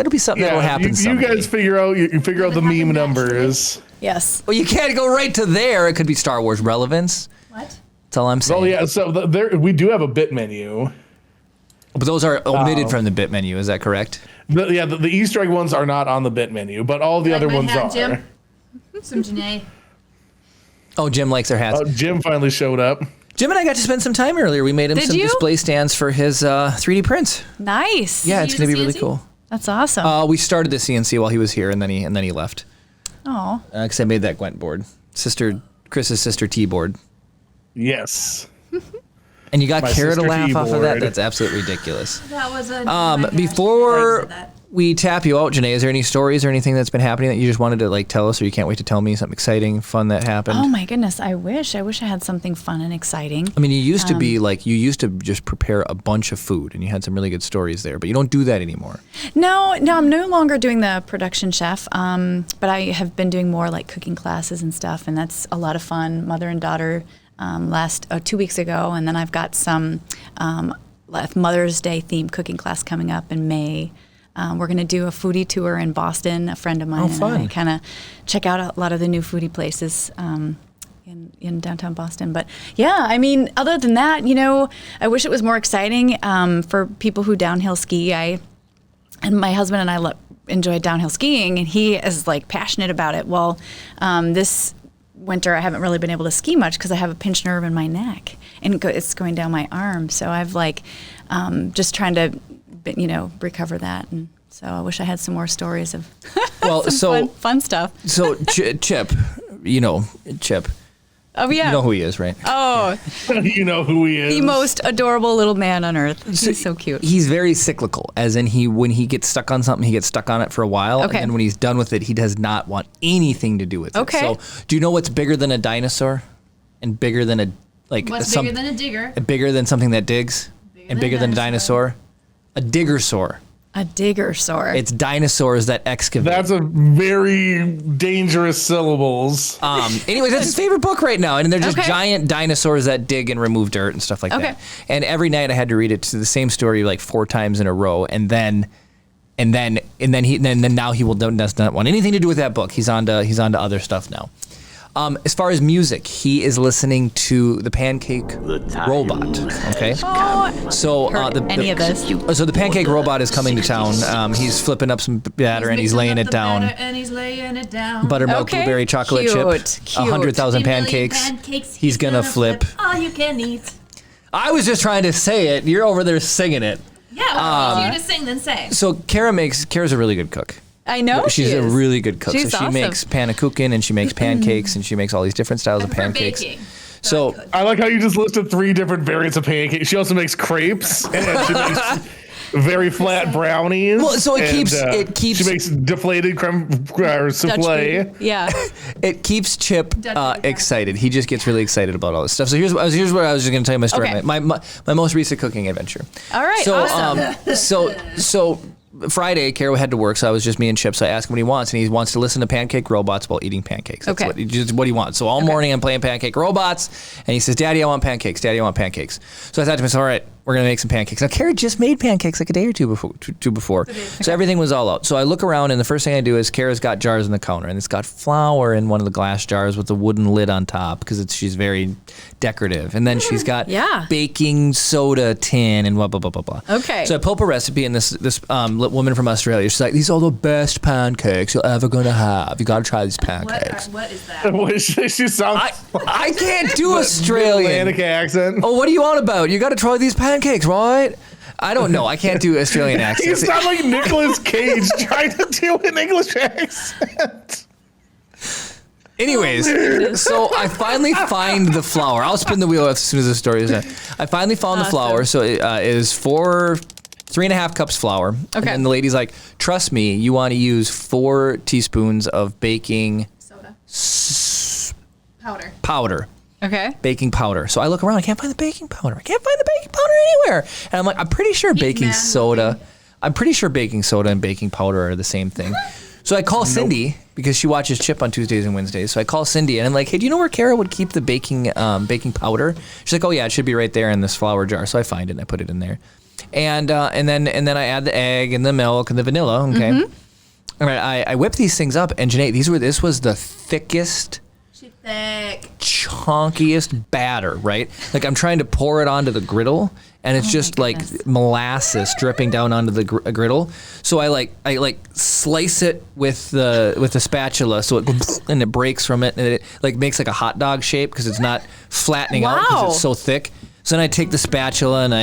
be something that'll happen you someday. guys figure out you figure out the meme numbers. Yes. Well, you can't go right to there. It could be Star Wars relevance. What? That's all I'm saying. Oh yeah, so we do have a bit menu. But those are omitted from the bit menu. Is that correct? The Easter egg ones are not on the bit menu, but all the other my ones hat, are. Jim? Some Janee. Oh, Jim likes their hats. Jim finally showed up. Jim and I got to spend some time earlier. We made him Did some you? display stands for his 3D prints. Nice. Yeah, Did it's you going to be use really CNC? cool. That's awesome. We started the CNC while he was here, and then he left. Oh. Because I made that Gwent board, Chris's sister T board, Yes. and you got My Kara to sister laugh off of that. T-board. That's absolutely ridiculous. That was a. oh my gosh, Before I said that. we tap you out, Janee, is there any stories or anything that's been happening that you just wanted to tell us, or you can't wait to tell me something exciting, fun that happened? Oh my goodness. I wish I had something fun and exciting. I mean, you used to be you used to just prepare a bunch of food, and you had some really good stories there, but you don't do that anymore. No, I'm no longer doing the production chef, but I have been doing more like cooking classes and stuff, and that's a lot of fun. Mother and daughter last 2 weeks ago, and then I've got some Mother's Day themed cooking class coming up in May. We're going to do a foodie tour in Boston. A friend of mine and I kind of check out a lot of the new foodie places in downtown Boston. But yeah, I mean, other than that, I wish it was more exciting for people who downhill ski. And my husband and I enjoy downhill skiing, and he is passionate about it. Well, this winter I haven't really been able to ski much because I have a pinched nerve in my neck, and it's going down my arm. So I've just trying to recover that, and so I wish I had some more stories of fun stuff. So Chip, Chip. Oh yeah. You know who he is, right? Oh, You know who he is. the most adorable little man on earth. He's so cute. He's very cyclical, as in when he gets stuck on something, he gets stuck on it for a while, Okay. and then when he's done with it, he does not want anything to do with it. Okay. So, do you know what's bigger than a dinosaur, and bigger than What's bigger than a digger? bigger than something that digs, and bigger than a dinosaur? A digger-saur. A diggersaur. It's dinosaurs that excavate. That's a very dangerous syllables. Anyways, that's his favorite book right now, and they're just Okay. giant dinosaurs that dig and remove dirt and stuff like Okay. that. And every night I had to read it to the same story like 4 times in a row, and then now he does not want anything to do with that book. He's on to other stuff now. As far as music, he is listening to the Pancake Robot. Okay, so any of this. So the Pancake Robot is coming to town. He's flipping up some batter and he's mixing laying up it the down. batter and he's laying it down. Buttermilk, Okay. blueberry, chocolate Cute, chip, cute. 100,000 50 million pancakes. He's gonna flip. All you can eat. I was just trying to say it. You're over there singing it. Yeah, well, easier to sing than say. So Kara's a really good cook. I know She's she a is. really good cook. She's so she awesome. makes panakuchen and she makes pancakes and she makes all these different styles of prefer pancakes. baking. So I like how you just listed 3 different variants of pancakes. She also makes crepes and she makes very flat brownies. Well, so it and, keeps- She makes deflated creme or Dutch souffle. food. Yeah. it keeps Chip Dutch food, excited. He just gets really excited about all this stuff. So here's what I was just going to tell you my story. Okay. My most recent cooking adventure. All right. So awesome. so Friday, Carol had to work, so I was just me and Chip. So I asked him what he wants, and he wants to listen to Pancake Robots while eating pancakes. That's Okay. just what he wants. So all morning I'm playing Pancake Robots, and he says, "Daddy, I want pancakes. Daddy, I want pancakes." So I thought to myself, "All right, we're gonna make some pancakes." Now Carrie just made pancakes like a day or two before, so everything was all out. So I look around, and the first thing I do is Kara's got jars on the counter, and it's got flour in one of the glass jars with the wooden lid on top because she's very decorative, and then she's got Yeah. baking soda tin and blah blah blah blah blah. Okay. So I pull up a recipe, and this woman from Australia, she's like, "These are the best pancakes you're ever gonna have. You gotta try these pancakes." What is that? She sounds I can't do Australian. Atlantic accent. Oh, what do you want about? You got to try these pancakes, right? I don't know. I can't do Australian You accents. sound like Nicolas Cage trying to do an English accent. Anyways, so I finally find the flour. I'll spin the wheel as soon as the story is done. I finally found the flour. So it is 3.5 cups flour. Okay. And the lady's like, "Trust me, you want to use 4 teaspoons of baking Soda. Powder. powder." Okay. Baking powder. So I look around, I can't find the baking powder. I can't find the baking powder anywhere. And I'm like, I'm pretty sure baking mad soda and baking powder are the same thing. So I call Cindy because she watches Chip on Tuesdays and Wednesdays. So I call Cindy and I'm like, "Hey, do you know where Kara would keep the baking powder?" She's like, "Oh yeah, it should be right there in this flour jar." So I find it and I put it in there. And then I add the egg and the milk and the vanilla. Okay. All right, I whip these things up, and Janee, this was the thickest, She's thick. chunkiest batter, right? Like I'm trying to pour it onto the griddle, and it's just like molasses dripping down onto the griddle. So I slice it with the spatula, so it and it breaks from it, and it like makes like a hot dog shape because it's not flattening out Wow. because it's so thick. So then I take the spatula and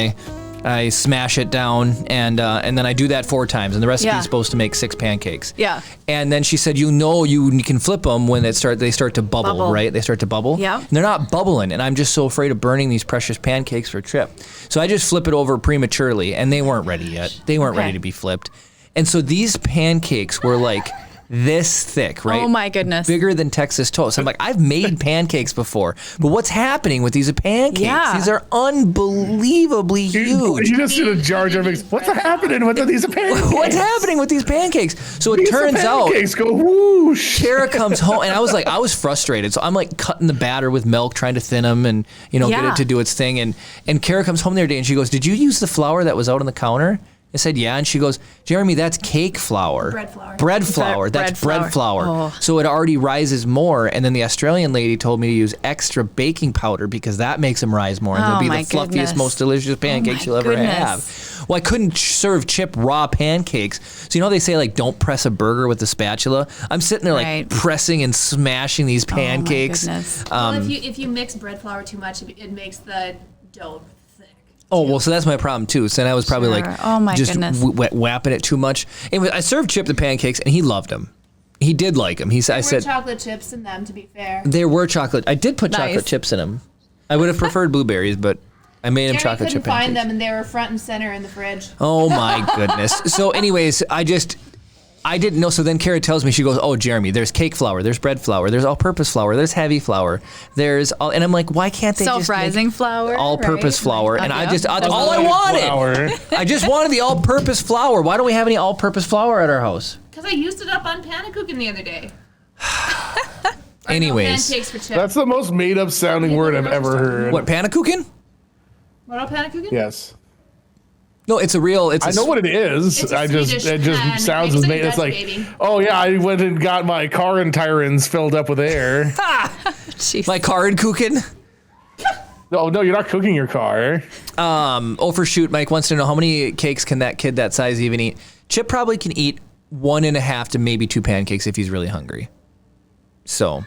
I smash it down, and then I do that 4 times, and the recipe Yeah. is supposed to make 6 pancakes. Yeah. And then she said, you can flip them when they start to bubble, right? They start to bubble. Yeah. And they're not bubbling, and I'm just so afraid of burning these precious pancakes for Trip. So I just flip it over prematurely, and they weren't ready yet. They weren't ready Okay. to be flipped. And so these pancakes were like this thick, right? Oh my goodness. Bigger than Texas toast. I'm like, I've made pancakes before, but what's happening with these pancakes? Yeah. These are unbelievably huge. You just did a Jar Jar mix. What's happening with these pancakes? What's happening with these pancakes? So it These turns out pancakes go whoosh. Kara comes home, and I was frustrated. So I'm like cutting the batter with milk, trying to thin them and get Yeah. it to do its thing. And Kara comes home the other day, and she goes, "Did you use the flour that was out on the counter?" I said, "Yeah." And she goes, "Jeremy, that's cake flour. Bread flour. Bread flour. That's bread flour. Oh. So it already rises more." And then the Australian lady told me to use extra baking powder because that makes them rise more. And they'll Oh be my the fluffiest, goodness. most delicious pancakes my you'll ever goodness. have. Well, I couldn't serve Chip raw pancakes. So they say like don't press a burger with the spatula. I'm sitting there like Right. pressing and smashing these pancakes. Oh my goodness. Well, if you mix bread flour too much, it makes the dough thick. Oh, well, so that's my problem too. So then I was probably like Sure. Oh, my just goodness. whapping it too much. Anyway, I served Chip the pancakes and he loved them. He did like them. I There were said chocolate chips in them, to be fair. there were chocolate. I did put Nice. chocolate chips in them. I would have preferred blueberries, but I made him Jerry chocolate couldn't chip pancakes. find them, and they were front and center in the fridge. Oh my goodness. So anyways, I just I didn't know. So then Kara tells me, she goes, "Oh, Jeremy, there's cake flour, there's bread flour, there's all-purpose flour, there's heavy flour, there's all," and I'm like, why can't they just Self-rising make flour, all-purpose right? flour? And I Yeah. just all I wanted. Flour. I just wanted the all-purpose flour. Why don't we have any all-purpose flour at our house? Because I used it up on pannekuchen the other day. Anyways, Pancakes for Chip. That's the most made up sounding word I've ever heard. what, pannekuchen? What about pannekuchen? Yes. No, it's a real. It's I know what it is. It's a I just Swedish it just pan. sounds Makes as it made. It's Dutch, like, baby. oh yeah, I went and got my car and tyrants filled up with air. Jeez. my Karenkuchen. No, you're not cooking your car. Oh, for shoot, Mike wants to know how many cakes can that kid that size even eat? Chip probably can eat 1.5 to maybe 2 pancakes if he's really hungry. So,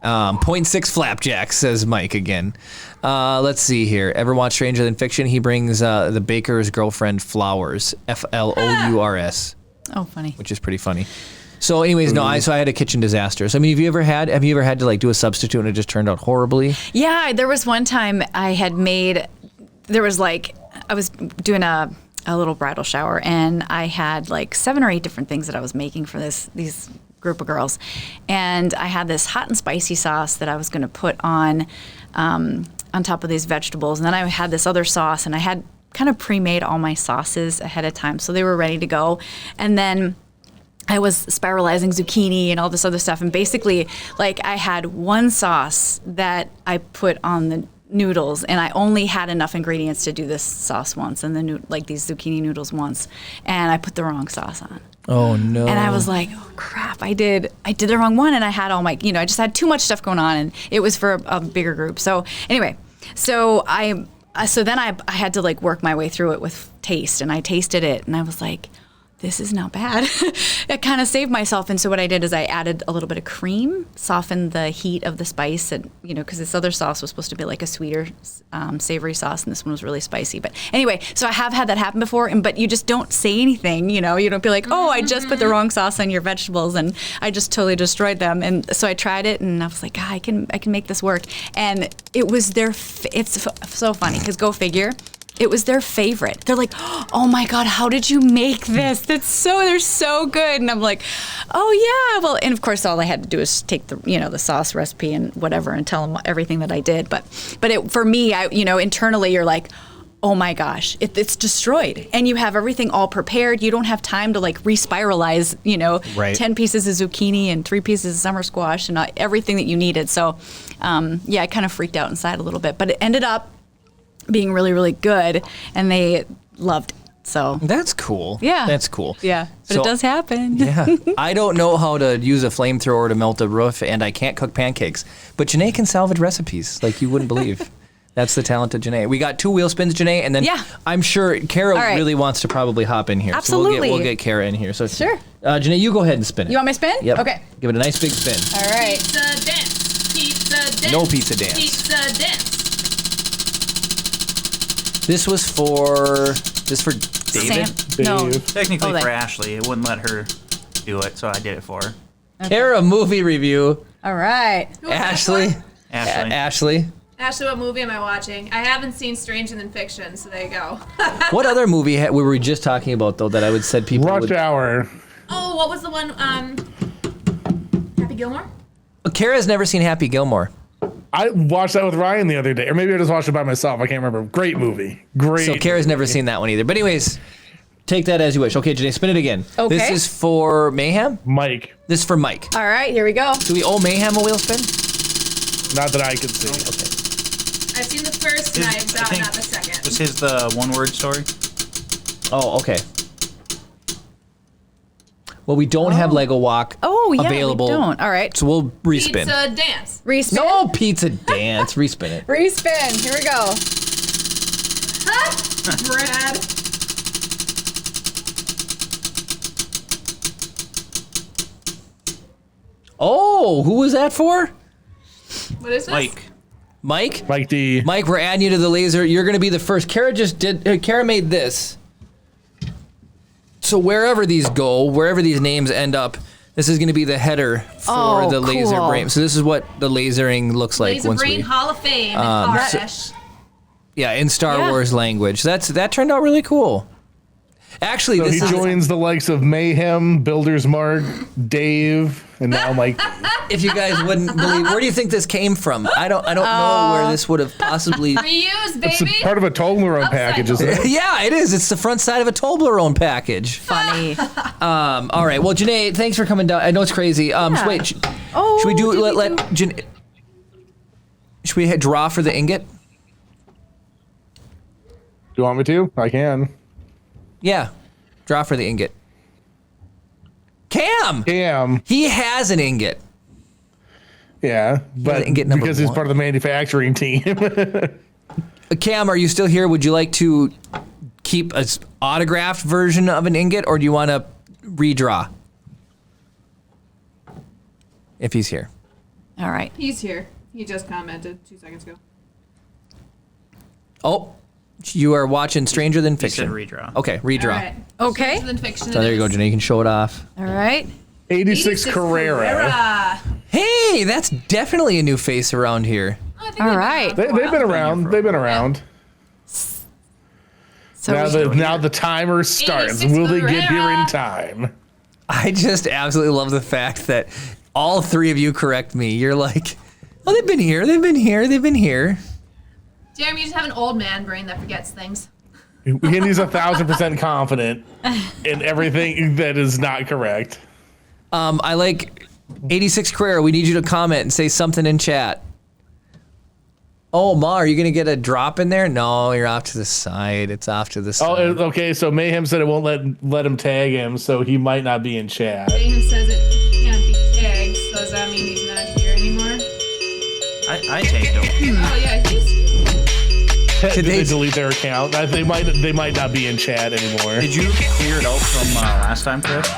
0.6 flapjacks, says Mike again. Let's see here. Ever watch Stranger Than Fiction? He brings the baker's girlfriend flowers, Flours, Oh, funny. which is pretty funny. So, anyways, no, I had a kitchen disaster. So, I mean, have you ever had to like do a substitute and it just turned out horribly? Yeah, there was one time I had made. There was like I was doing a little bridal shower, and I had like 7 or 8 different things that I was making for these group of girls, and I had this hot and spicy sauce that I was going to put on top of these vegetables, and then I had this other sauce, and I had kind of pre-made all my sauces ahead of time, so they were ready to go, and then I was spiralizing zucchini and all this other stuff, and basically, like, I had one sauce that I put on the noodles, and I only had enough ingredients to do this sauce once, and like these zucchini noodles once, and I put the wrong sauce on. Oh, no. And I was like, oh crap, I did the wrong one, and I had all my, I just had too much stuff going on, and it was for a bigger group. So anyway, so then I had to like work my way through it with taste, and I tasted it, and I was like, this is not bad. I kind of saved myself. And so what I did is I added a little bit of cream, softened the heat of the spice, and because this other sauce was supposed to be like a sweeter, savory sauce, and this one was really spicy. But anyway, so I have had that happen before, but you just don't say anything. You don't be like, oh, I just put the wrong sauce on your vegetables, and I just totally destroyed them. And so I tried it, and I was like, I can make this work. And it was it's so funny because go figure. It was their favorite. They're like, oh my God, how did you make this? They're so good. And I'm like, oh yeah. Well, and of course, all I had to do is take the sauce recipe and whatever and tell them everything that I did. But for me, internally, you're like, oh my gosh, it's destroyed. And you have everything all prepared. You don't have time to like re-spiralize, Right. 10 pieces of zucchini and 3 pieces of summer squash and everything that you needed. So, I kind of freaked out inside a little bit, but it ended up being really, really good, and they loved it. So That's cool. Yeah. That's cool. yeah, but So- it does happen. Yeah. I don't know how to use a flamethrower to melt a roof, and I can't cook pancakes. But Janee can salvage recipes like you wouldn't believe. That's the talent of Janee. We got 2 wheel spins, Janee, and then Yeah. I'm sure Kara All right. really wants to probably hop in here. Absolutely. So we'll get Kara in here. So Sure. Janee, you go ahead and spin it. You want me to spin? Yep. Okay. Give it a nice big spin. All right. Pizza dance. Pizza dance. No pizza dance. Pizza dance. This was for David. No. Dave. Technically Oh, for that- Ashley, it wouldn't let her do it, so I did it for her. Kara movie review. All right. Who was that Ashley. for? Ashley. Ashley. Ashley, what movie am I watching? I haven't seen Stranger Than Fiction, so there you go. What other movie we were just talking about though that I would said people Rush would? Hour. Oh, what was the one? Happy Gilmore? Kara's never seen Happy Gilmore. I watched that with Ryan the other day, or maybe I just watched it by myself. I can't remember. Great movie. Great. So Kara's never seen that one either. But anyways, take that as you wish. Okay, Janee, spin it again. Okay. This is for Mayhem. Mike. This is for Mike. All right. Here we go. Do we owe Mayhem a wheel spin? Not that I could see. I've seen the first His- Knives I Out, think- not the second. Was his the one-word story? Oh, okay. Well, we don't have Lego Walk Oh yeah. available. We don't. All right. So we'll respin. Pizza dance. Respin. No pizza dance. Respin it. Respin. Here we go. Brad. Oh, who was that for? What is this? Mike. Mike? Mike D. Mike, we're adding you to the laser. You're going to be the first. Kara made this. So wherever these go, wherever these names end up, this is going to be the header for Oh, the laser cool. brain. So this is what the lasering looks like Laser once Brain we, Hall of Fame in Car Dash. yeah, in Star Yeah. Wars language. That turned out really cool. Actually, So this he is joins the likes of Mayhem, Builder's Mark, Dave, and now Mike. if you guys wouldn't believe. Where do you think this came from? I don't know where this would have possibly. Reuse, It's baby. part of a Toblerone package, isn't it? Yeah, it is. It's the front side of a Toblerone package. Funny. All right. Well, Janee, thanks for coming down. I know it's crazy. Yeah. Wait. Should we do did let Janee? Should we draw for the ingot? Do you want me to? I can. Yeah. Draw for the ingot. Cam! Cam. He has an ingot. Yeah, but ingot number because he's 1. part of the manufacturing team. Cam, are you still here? Would you like to keep an autographed version of an ingot, or do you want to redraw? If he's here. All right. He's here. He just commented 2 seconds ago. Oh, you are watching Stranger Than He said Fiction. redraw. Okay, redraw. All right. Okay. Stranger Than Fiction So there you go, it is. Janee. You can show it off. All right. 86 Carrera. Hey, that's definitely a new face around here. Oh, I think All they've been right. around for a They've while. been around. They've been around. So Now the timer starts. 86 Will they get here Carrera. in time? I just absolutely love the fact that all 3 of you correct me. You're like, oh, they've been here. They've been here. They've been here. Jeremy, you just have an old man brain that forgets things. He's 1,000% confident in everything that is not correct. I like 86 Carrera. We need you to comment and say something in chat. Oh, Ma, are you going to get a drop in there? No, you're off to the side. It's off to the Oh, side. okay. So Mayhem said it won't let him tag him, so he might not be in chat. Mayhem says it can't be tagged, so does that mean he's not here anymore? I tagged him. Oh, yeah, he's... Did they delete their account? They might not be in chat anymore. Did you clear it out from last time, Chris?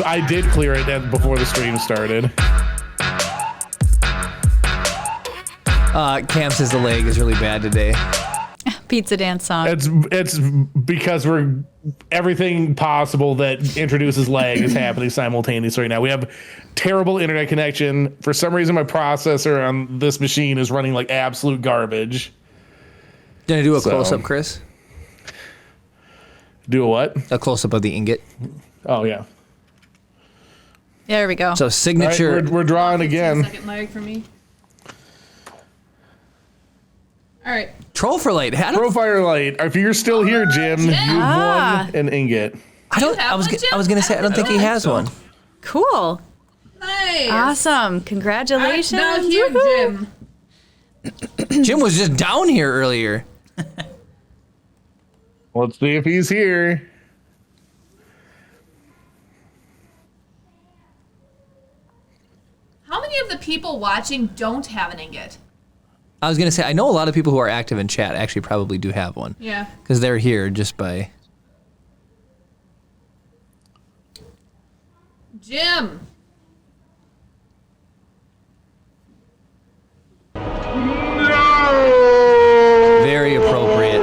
I did clear it before the stream started. Cam says the leg is really bad today. pizza dance song. It's because everything possible that introduces lag is happening simultaneously right now. We have terrible internet connection. For some reason, my processor on this machine is running like absolute garbage. Gonna do a close up, Chris? Do a what? A close up of the ingot. Oh yeah. There we go. So All right, signature. we're drawing again. Second leg for me. All right. Troll for light. Had him. Profile light. If you're still here, Jim, you've won an ingot. I don't. have I was. one, I was gonna say. I don't think he has one. Cool. Nice. Awesome. Congratulations. Now here, Woohoo. Jim. Jim was just down here earlier. Let's see if he's here. How many of the people watching don't have an ingot? I was gonna say. I know a lot of people who are active in chat actually probably do have one Yeah. because they're here just by. Jim. Very appropriate.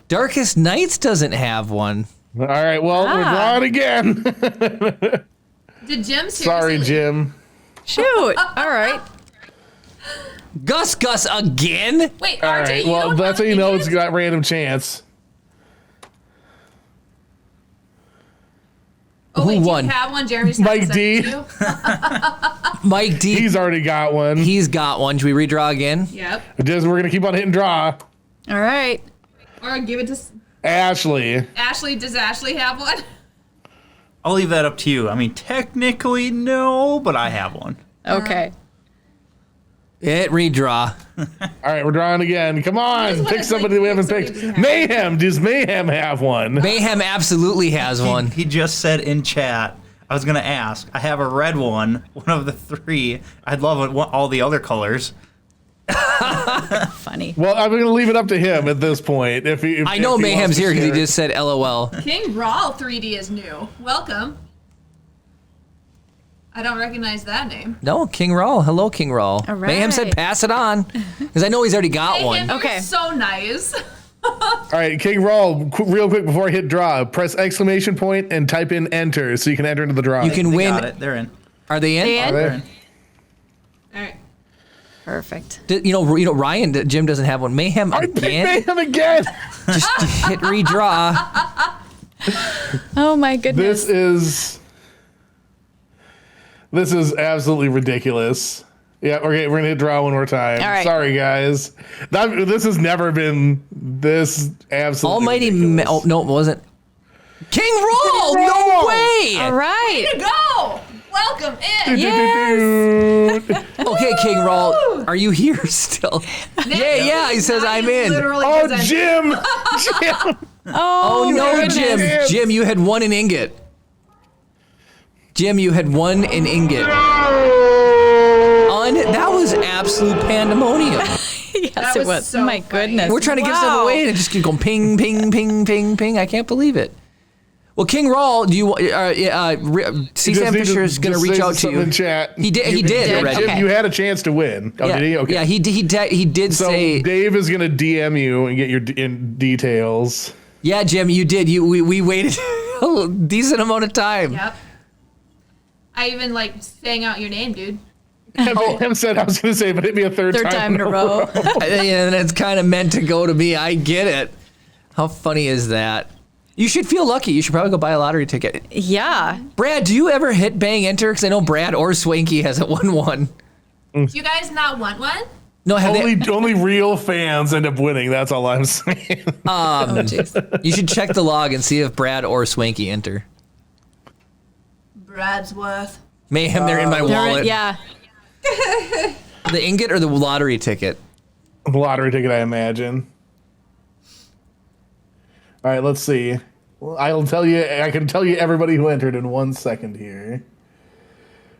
Darkest Nights doesn't have one. All right, well, we're drawing again. Did Jim seriously? Sorry, Jim. Shoot. All right. Gus again? Wait, All RJ, right, you well, don't that's have how you know an it's ingot? got random chance. Oh, wait, Who do won? you have one? Jeremy just Mike hasn't D. sent it to you? Mike D. He's already got one. He's got one. Should we redraw again? Yep. We're gonna keep on hitting draw. All right. Or give it to Ashley. Ashley. Does Ashley have one? I'll leave that up to you. I mean, technically, no, but I have one. Okay. Hit redraw. All right, we're drawing again. Come on, Just pick wanna, somebody we haven't pick picked. somebody we haven't. Mayhem. Does Mayhem have one? Mayhem absolutely has one. He just said in chat, I was going to ask. I have a red one of the three. I'd love it, all the other colors. Funny. Well, I'm gonna leave it up to him at this point. If I know if he Mayhem's wants to here because he share. just said LOL. King Rawl 3D is new. Welcome. I don't recognize that name. No, King Rawl. Hello, King Rawl. All Mayhem said right. pass it on because I know he's already got Hey, one. him, you're Okay. so nice. All right, King Rawl, real quick before I hit draw, press exclamation point and type in enter so you can enter into the draw. You can They win. got it. They're in. Are they in? They in? There. They're in. All right. Perfect. Ryan, Jim doesn't have one. Mayhem I picked again. Mayhem again. Just hit redraw. Oh my goodness. This is absolutely ridiculous. Yeah, we're gonna hit draw one more time. All right. Sorry, guys. This has never been this absolutely Almighty. ridiculous. No, it wasn't. King Roll. King No Roll! way. All right. Way to go! Welcome in. Okay, King Roll, are you here still? Yeah. He says I'm in. Literally Oh, doesn't- Jim! Jim! Oh no, goodness. Jim. Jim, you had one in ingot. Jim, you had one in ingot. That was absolute pandemonium. Yes, it was was. so My funny. goodness. We're trying to give stuff away and it just keeps going ping, ping, ping, ping, ping. I can't believe it. Well, King Rawl, do you? C-Sam Fisher is going to reach out to you. In chat. He did. He did already. Jim, Okay. you had a chance to win. Oh, Yeah, did he? Okay. yeah, he did So say. Dave is gonna DM you and get your details. Yeah, Jim, you did. We waited a decent amount of time. Yep. I even sang out your name, dude. Him said I was gonna say, but hit me a third time in a row. And it's kind of meant to go to me. I get it. How funny is that? You should feel lucky. You should probably go buy a lottery ticket. Yeah. Brad, do you ever hit bang enter? Because I know Brad or Swanky hasn't won one. Do you guys not want one? No, have Only real fans end up winning. That's all I'm saying. you should check the log and see if Brad or Swanky enter. Brad's worth. Mayhem, they're in my wallet. Yeah. The ingot or the lottery ticket? The lottery ticket, I imagine. All right, let's see. Well, I can tell you everybody who entered in 1 second here.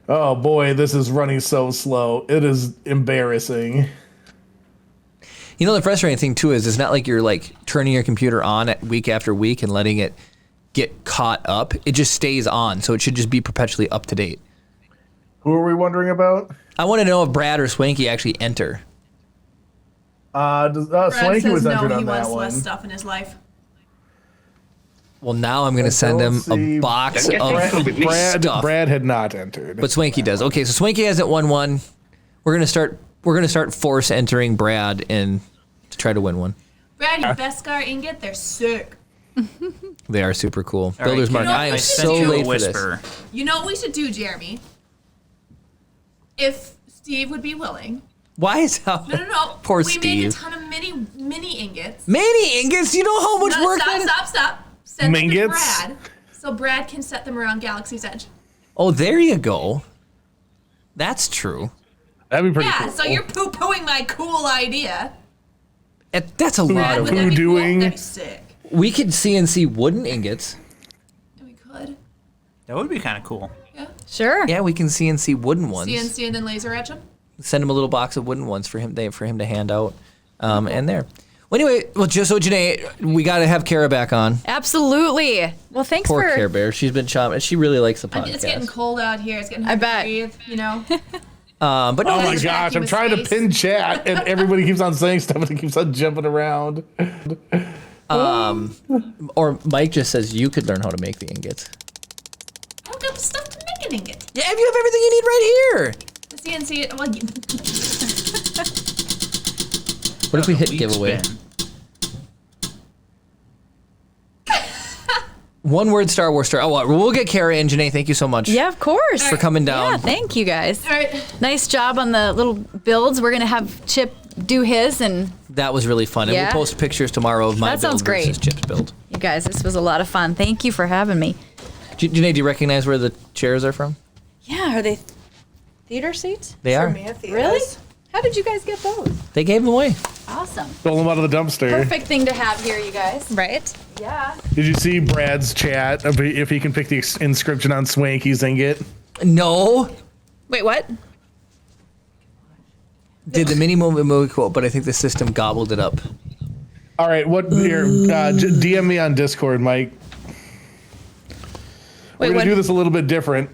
Oh boy, this is running so slow. It is embarrassing. You know, the frustrating thing too is it's not like you're like turning your computer on at week after week and letting it get caught up. It just stays on, so it should just be perpetually up to date. Who are we wondering about? I want to know if Brad or Swanky actually enter. Brad Swanky says was entered no, he on that wants one. less stuff in his life. Well, now I'm going to send him a box of stuff. Brad had not entered. But Swanky does. Okay, so Swanky hasn't won one. We're gonna start force entering Brad in to try to win one. Brad, your Beskar ingot, they're sick. They are super cool. All right, Builder's King, Mark. I am I sent so you a late for this. whisper. You know what we should do, Jeremy? If Steve would be willing. Why is that? No. Poor we Steve. make a ton of mini ingots. Many ingots. You know how much No, work that is? stop. Send them to Mingots? Brad, so Brad can set them around Galaxy's Edge. Oh, there you go. That's true. That'd be pretty Yeah, cool. so you're poo-pooing my cool idea. That's a lot Brad, of would work. that be cool? doing? That'd be sick. We could CNC wooden ingots. Yeah, we could. That would be kind of cool. Yeah. Sure. Yeah, we can CNC wooden ones. CNC and then laser etch them. Send him a little box of wooden ones for him to hand out. And there. Well, anyway, just so Janee, we got to have Kara back on. Absolutely. Well, thanks Poor for. Care Bear. She's been chomping. She really likes the podcast. It's getting cold out here. It's getting I hard to bet. breathe, you know. But no, Oh my There's a gosh, vacuum I'm of trying to space. pin chat and everybody keeps on saying stuff and it keeps on jumping around. or Mike just says you could learn how to make the ingots. I've got the stuff to make an ingot. Yeah, you have everything you need right here. The CNC, well, What if we hit Weak giveaway? spin. One word Star Wars star. Oh, well, we'll get Kara and Janee. Thank you so much. Yeah, of course. For coming down. Yeah, thank you guys. all right. Nice job on the little builds. We're gonna have Chip do his, and That was really fun. And Yeah. we'll post pictures tomorrow of my That sounds build versus great. Chip's build. you guys, this was a lot of fun. Thank you for having me. Janee, do you recognize where the chairs are from? Yeah, are they theater seats? They are. Really? How did you guys get those? They gave them away. Awesome. Stole them out of the dumpster. Perfect thing to have here, you guys. Right? Yeah. Did you see Brad's chat if he can pick the inscription on Swanky's ingot? No. Wait, what? Did the mini movie quote, but I think the system gobbled it up. All right, what here? DM me on Discord, Mike. We're Wait, gonna what? do this a little bit different.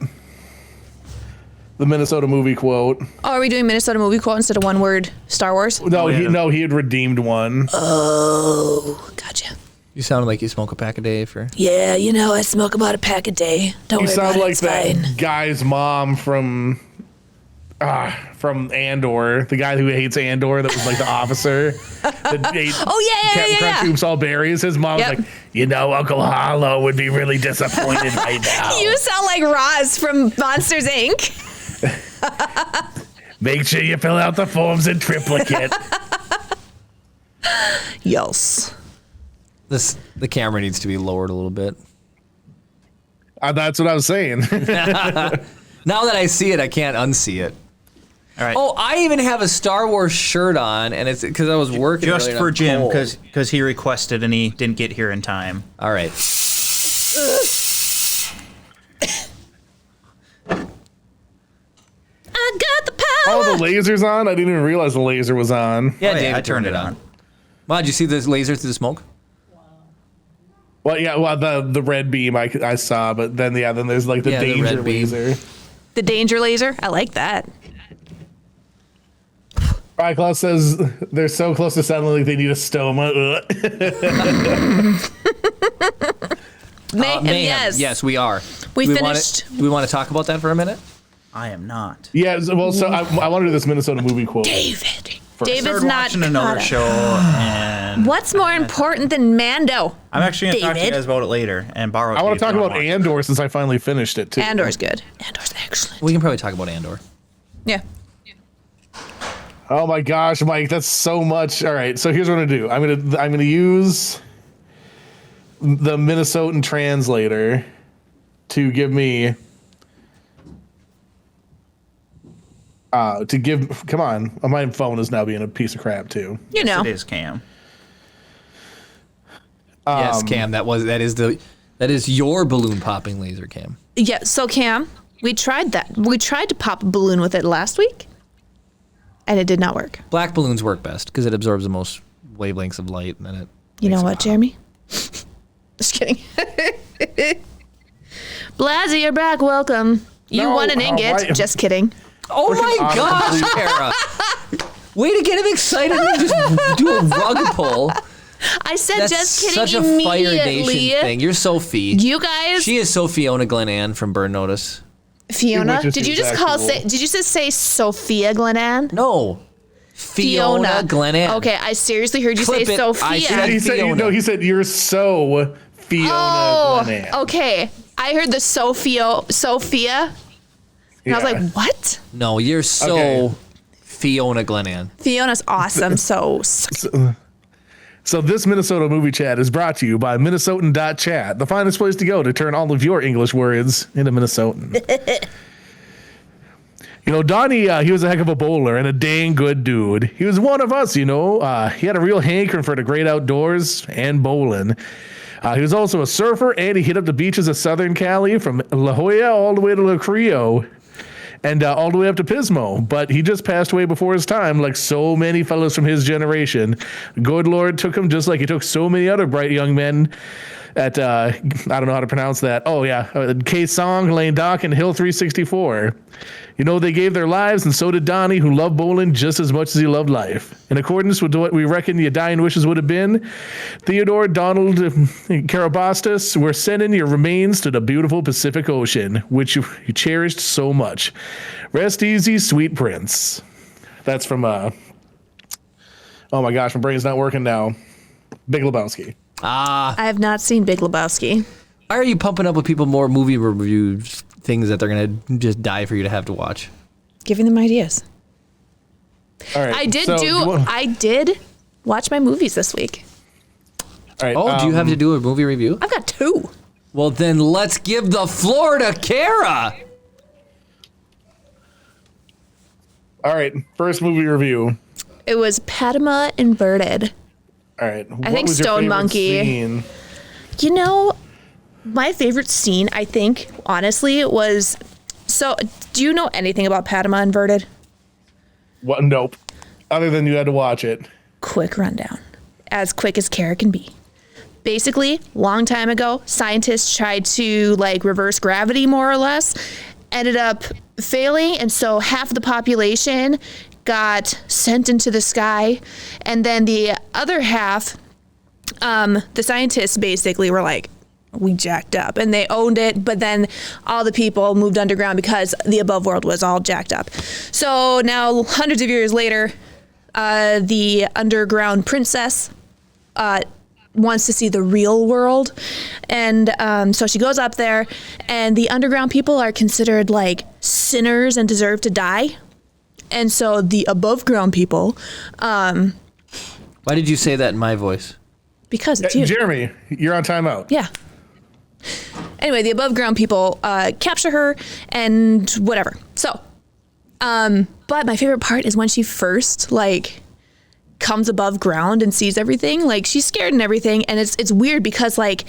The Minnesota movie quote. Oh, are we doing Minnesota movie quote instead of one word Star Wars? No, yeah. he had redeemed one. Oh, gotcha. You sound like you smoke a pack a day for. Yeah, you know, I smoke about a pack a day. Don't You worry sound about like it. It's that fine. guy's mom from from Andor, the guy who hates Andor, that was like the officer. That ate Captain Crunch Oops All Berries. His mom was like, Uncle Hollow would be really disappointed right now. You sound like Roz from Monsters Inc. Make sure you fill out the forms in triplicate. Yes. The camera needs to be lowered a little bit. That's what I was saying. Now that I see it, I can't unsee it. All right. Oh, I even have a Star Wars shirt on, and it's because I was working Just earlier and for I'm Jim, cold. because he requested and he didn't get here in time. All right. I got the power. Oh, the laser's on? I didn't even realize the laser was on. Yeah, Oh, yeah, David I turned it on. Wow, did you see this laser through the smoke? Well, yeah, the red beam I saw, but then there's like the Yeah, the danger red beam. laser. The danger laser. I like that. Ryclaw says they're so close to sounding like they need a stoma. Mayhem. Yes. Yes, we are. We want finished- we want to talk about that for a minute? I am not. Yeah, well, so I want to do this Minnesota movie quote. David. Started David's not watching another caught up. show, and What's more important than Mando? I'm actually going to talk to you David? guys about it later and borrow. I want to talk about Andor since I finally finished it too. Andor's good. Andor's excellent. We can probably talk about Andor. Yeah. Oh my gosh, Mike, that's so much. All right, so here's what I'm gonna do. I'm gonna use the Minnesotan translator to give me come on, my phone is now being a piece of crap too. You know. It is Cam. Yes, Cam, that is your balloon popping laser, Cam. Yeah. So Cam, we tried that. We tried to pop a balloon with it last week, and it did not work. Black balloons work best because it absorbs the most wavelengths of light, and then it. You know makes it what, pop. Jeremy? Just kidding. Blazzy, you're back. Welcome. You No, won an ingot. why- Just kidding. Oh my on, gosh, Kara! Way to get him excited and just do a rug pull. I said That's just kidding such a Fire immediately. Nation thing. You're Sophie. You guys, She is so Fiona Glenann from Burn Notice. Fiona. Which is Did you just did you just say Sophia Glenann? No. Fiona Glenann. Okay, I seriously heard you Clip say it. Sophia. I said He said, Fiona. he said you're so Fiona Oh, Glenann. okay. I heard the Sophia. And I was Yeah. like, what? No, you're so Okay. Fiona Glenann. Fiona's awesome. So So this Minnesota movie chat is brought to you by Minnesotan.chat, the finest place to go to turn all of your English words into Minnesotan. Donnie, he was a heck of a bowler and a dang good dude. He was one of us, He had a real hankering for the great outdoors and bowling. He was also a surfer, and he hit up the beaches of Southern Cali from La Jolla all the way to La Crio. And all the way up to Pismo. But he just passed away before his time, like so many fellows from his generation. Good Lord took him just like he took so many other bright young men at, I don't know how to pronounce that. Oh, yeah. K Song, Lane Dock, and Hill 364. They gave their lives, and so did Donnie, who loved bowling just as much as he loved life. In accordance with what we reckon your dying wishes would have been, Theodore Donald Karabastis, we're sending your remains to the beautiful Pacific Ocean, which you cherished so much. Rest easy, sweet prince. That's from, oh my gosh, my brain's not working now. Big Lebowski. I have not seen Big Lebowski. Why are you pumping up with people more movie reviews, things that they're going to just die for you to have to watch? Giving them ideas. All right. I did so I did watch my movies this week. All right. Oh, do you have to do a movie review? I've got 2. Well, then let's give the floor to Kara. All right. First movie review. It was Padma Inverted. All right. I think Stone Monkey. Scene? My favorite scene, I think, honestly, was... So, do you know anything about Padma Inverted? What? Nope. Other than you had to watch it. Quick rundown. As quick as care can be. Basically, long time ago, scientists tried to, reverse gravity, more or less. Ended up failing, and so half the population got sent into the sky. And then the other half, the scientists basically were like, we jacked up, and they owned it, but then all the people moved underground because the above world was all jacked up. So now, hundreds of years later, the underground princess wants to see the real world, and so she goes up there, and the underground people are considered like sinners and deserve to die, and so the above ground people. Why did you say that in my voice? Because it's you. Jeremy, you're on timeout. Yeah. Anyway, the above ground people capture her and whatever. So, but my favorite part is when she first like comes above ground and sees everything. Like, she's scared and everything, and it's weird because like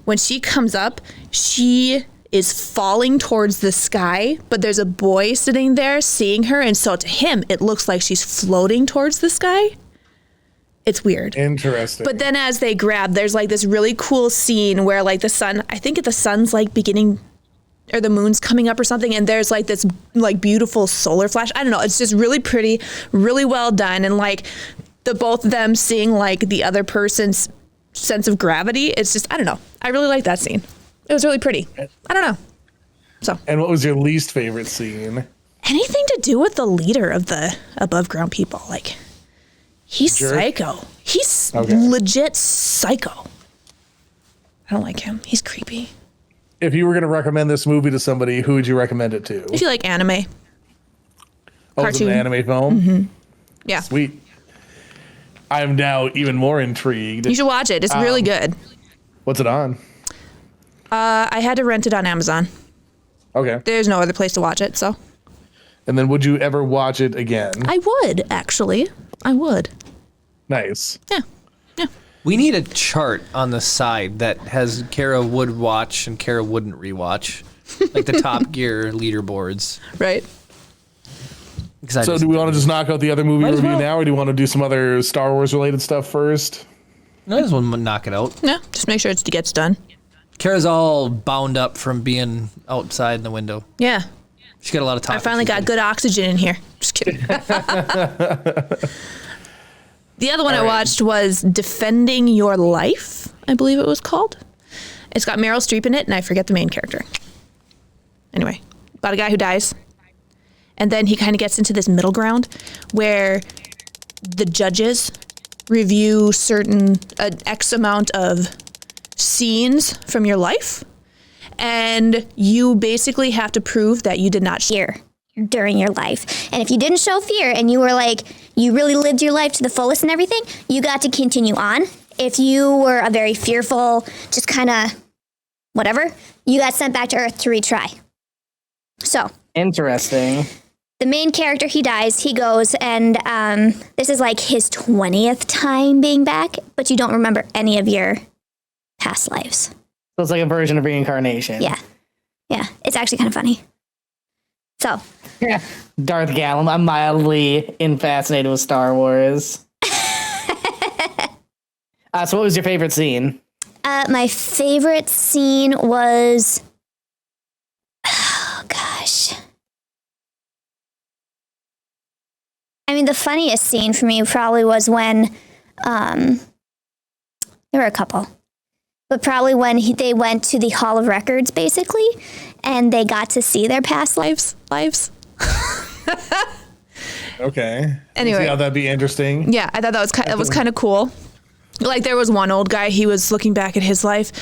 when she comes up, she is falling towards the sky, but there's a boy sitting there seeing her, and so to him it looks like she's floating towards the sky. It's weird. Interesting. But then as they grab, there's like this really cool scene where like the sun, I think the sun's like beginning, or the moon's coming up or something, and there's like this like beautiful solar flash. I don't know. It's just really pretty, really well done. And like the both of them seeing like the other person's sense of gravity. It's just, I don't know. I really like that scene. It was really pretty. I don't know. So. And what was your least favorite scene? Anything to do with the leader of the above ground people. Like, he's Jerk? psycho. He's legit psycho. I don't like him. He's creepy. If you were going to recommend this movie to somebody, who would you recommend it to? If you like anime. Oh, it's Cartoon. an anime film? Mm-hmm. Yeah. Sweet. I am now even more intrigued. You should watch it. It's really good. What's it on? I had to rent it on Amazon. Okay. There's no other place to watch it, so. And then would you ever watch it again? I would, actually. I would. Nice. Yeah. Yeah. We need a chart on the side that has Kara would watch and Kara wouldn't rewatch, like the Top Gear leaderboards. Right. So do we want to just knock out the other movie Might as review well. now, or do you want to do some other Star Wars related stuff first? I just want to knock it out. Yeah, just make sure it gets done. Kara's all bound up from being outside in the window. Yeah. She's got a lot of time. I finally got good oxygen in here. Just kidding. The other one I watched was Defending Your Life, I believe it was called. It's got Meryl Streep in it, and I forget the main character. Anyway, about a guy who dies. And then he kind of gets into this middle ground where the judges review certain X amount of scenes from your life. And you basically have to prove that you did not fear during your life. And if you didn't show fear and you were like, you really lived your life to the fullest and everything, you got to continue on. If you were a very fearful, just kind of whatever, you got sent back to Earth to retry. So. Interesting. The main character, he dies, he goes, and this is like his 20th time being back, but you don't remember any of your past lives. So it's like a version of reincarnation. Yeah. Yeah. It's actually kind of funny. So. Yeah. Darth Gallum. I'm mildly fascinated with Star Wars. So what was your favorite scene? My favorite scene was... Oh, gosh. I mean, the funniest scene for me probably was when... there were a couple. But probably when they went to the Hall of Records, basically, and they got to see their past lives. Okay. Anyway. See how that'd be interesting? Yeah, I thought that was kind of cool. Like, there was one old guy, he was looking back at his life,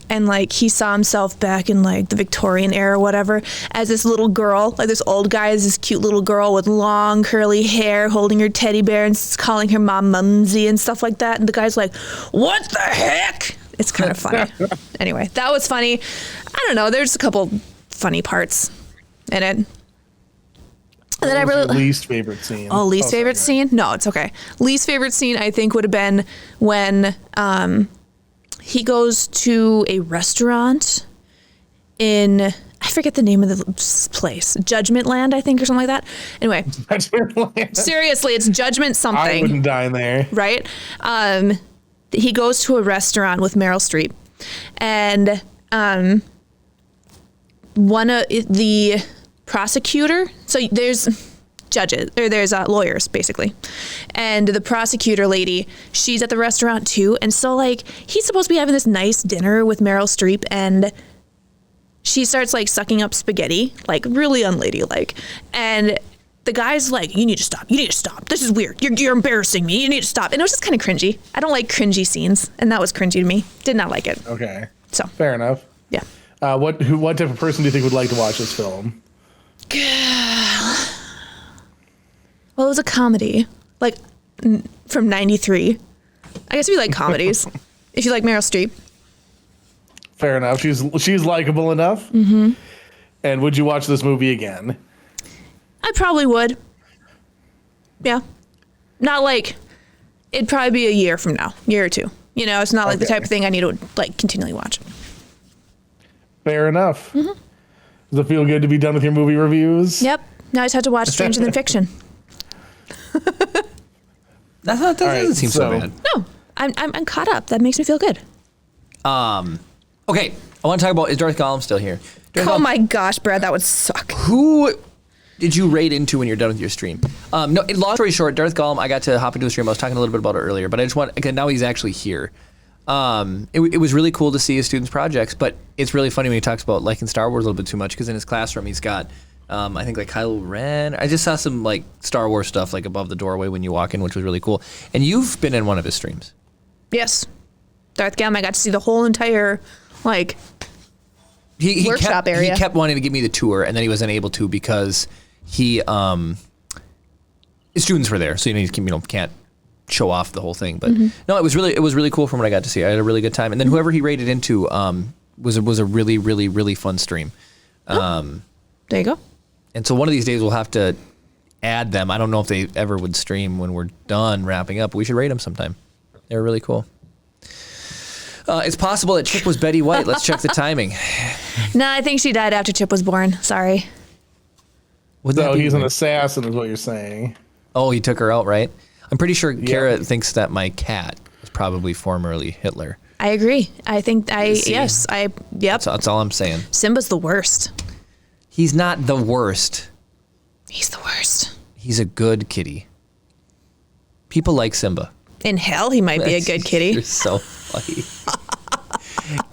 and like he saw himself back in like the Victorian era or whatever as this little girl. Like, this old guy is this cute little girl with long curly hair holding her teddy bear and calling her mom Mumsy and stuff like that. And the guy's like, what the heck? It's kind of funny. Anyway, that was funny. I don't know, there's a couple funny parts in it. What that I was really your least favorite scene? Oh, least favorite scene? No, it's okay. Least favorite scene, I think, would have been when he goes to a restaurant in, I forget the name of the place, Judgment Land, I think, or something like that. Anyway, seriously, it's Judgment something. I wouldn't dine there. Right? He goes to a restaurant with Meryl Streep, and one of the prosecutor, so there's judges, or there's lawyers basically, and the prosecutor lady, she's at the restaurant too, and so like he's supposed to be having this nice dinner with Meryl Streep, and she starts like sucking up spaghetti, like really unladylike, and the guy's like, you need to stop, this is weird, you're embarrassing me, you need to stop. And it was just kind of cringy. I don't like cringy scenes, and that was cringy to me. Did not like it. Okay, so fair enough. Yeah. What type of person do you think would like to watch this film? Well, it was a comedy, like from '93. I guess if you like comedies, if you like Meryl Streep. Fair enough. She's likable enough. Mm-hmm. And would you watch this movie again? I probably would. Yeah. Not like, it'd probably be a year from now, year or two. You know, it's not like the type of thing I need to like continually watch. Fair enough. Mm-hmm. Does it feel good to be done with your movie reviews? Yep. Now I just have to watch Stranger Than Fiction. That doesn't seem so bad. No, I'm caught up. That makes me feel good. Okay, I want to talk about, is Darth Gollum still here? My gosh, Brad, that would suck. Who did you raid into when you're done with your stream? No, long story short, Darth Gollum, I got to hop into the stream. I was talking a little bit about it earlier, but I just want, now he's actually here. It was really cool to see his students' projects, but it's really funny when he talks about liking Star Wars a little bit too much, because in his classroom he's got, I think like Kylo Ren. I just saw some like Star Wars stuff like above the doorway when you walk in, which was really cool. And you've been in one of his streams. Yes. Darth Gollum, I got to see the whole entire like workshop area. He kept wanting to give me the tour, and then he wasn't able to because his students were there, so he can't show off the whole thing. But no, it was really cool from what I got to see. I had a really good time, and then whoever he raided into was a really really really fun stream. There you go. And so one of these days we'll have to add them. I don't know if they ever would stream when we're done wrapping up, but we should raid them sometime. They were really cool. It's possible that Chip was Betty White. Let's check the timing. No, I think she died after Chip was born. Sorry. So he's an assassin is what you're saying. Oh, he took her out, right? I'm pretty sure Kara thinks that my cat was probably formerly Hitler. I agree. I think yep. That's all I'm saying. Simba's the worst. He's not the worst. He's the worst. He's a good kitty. People like Simba. In hell, he might be a good kitty. You're so funny.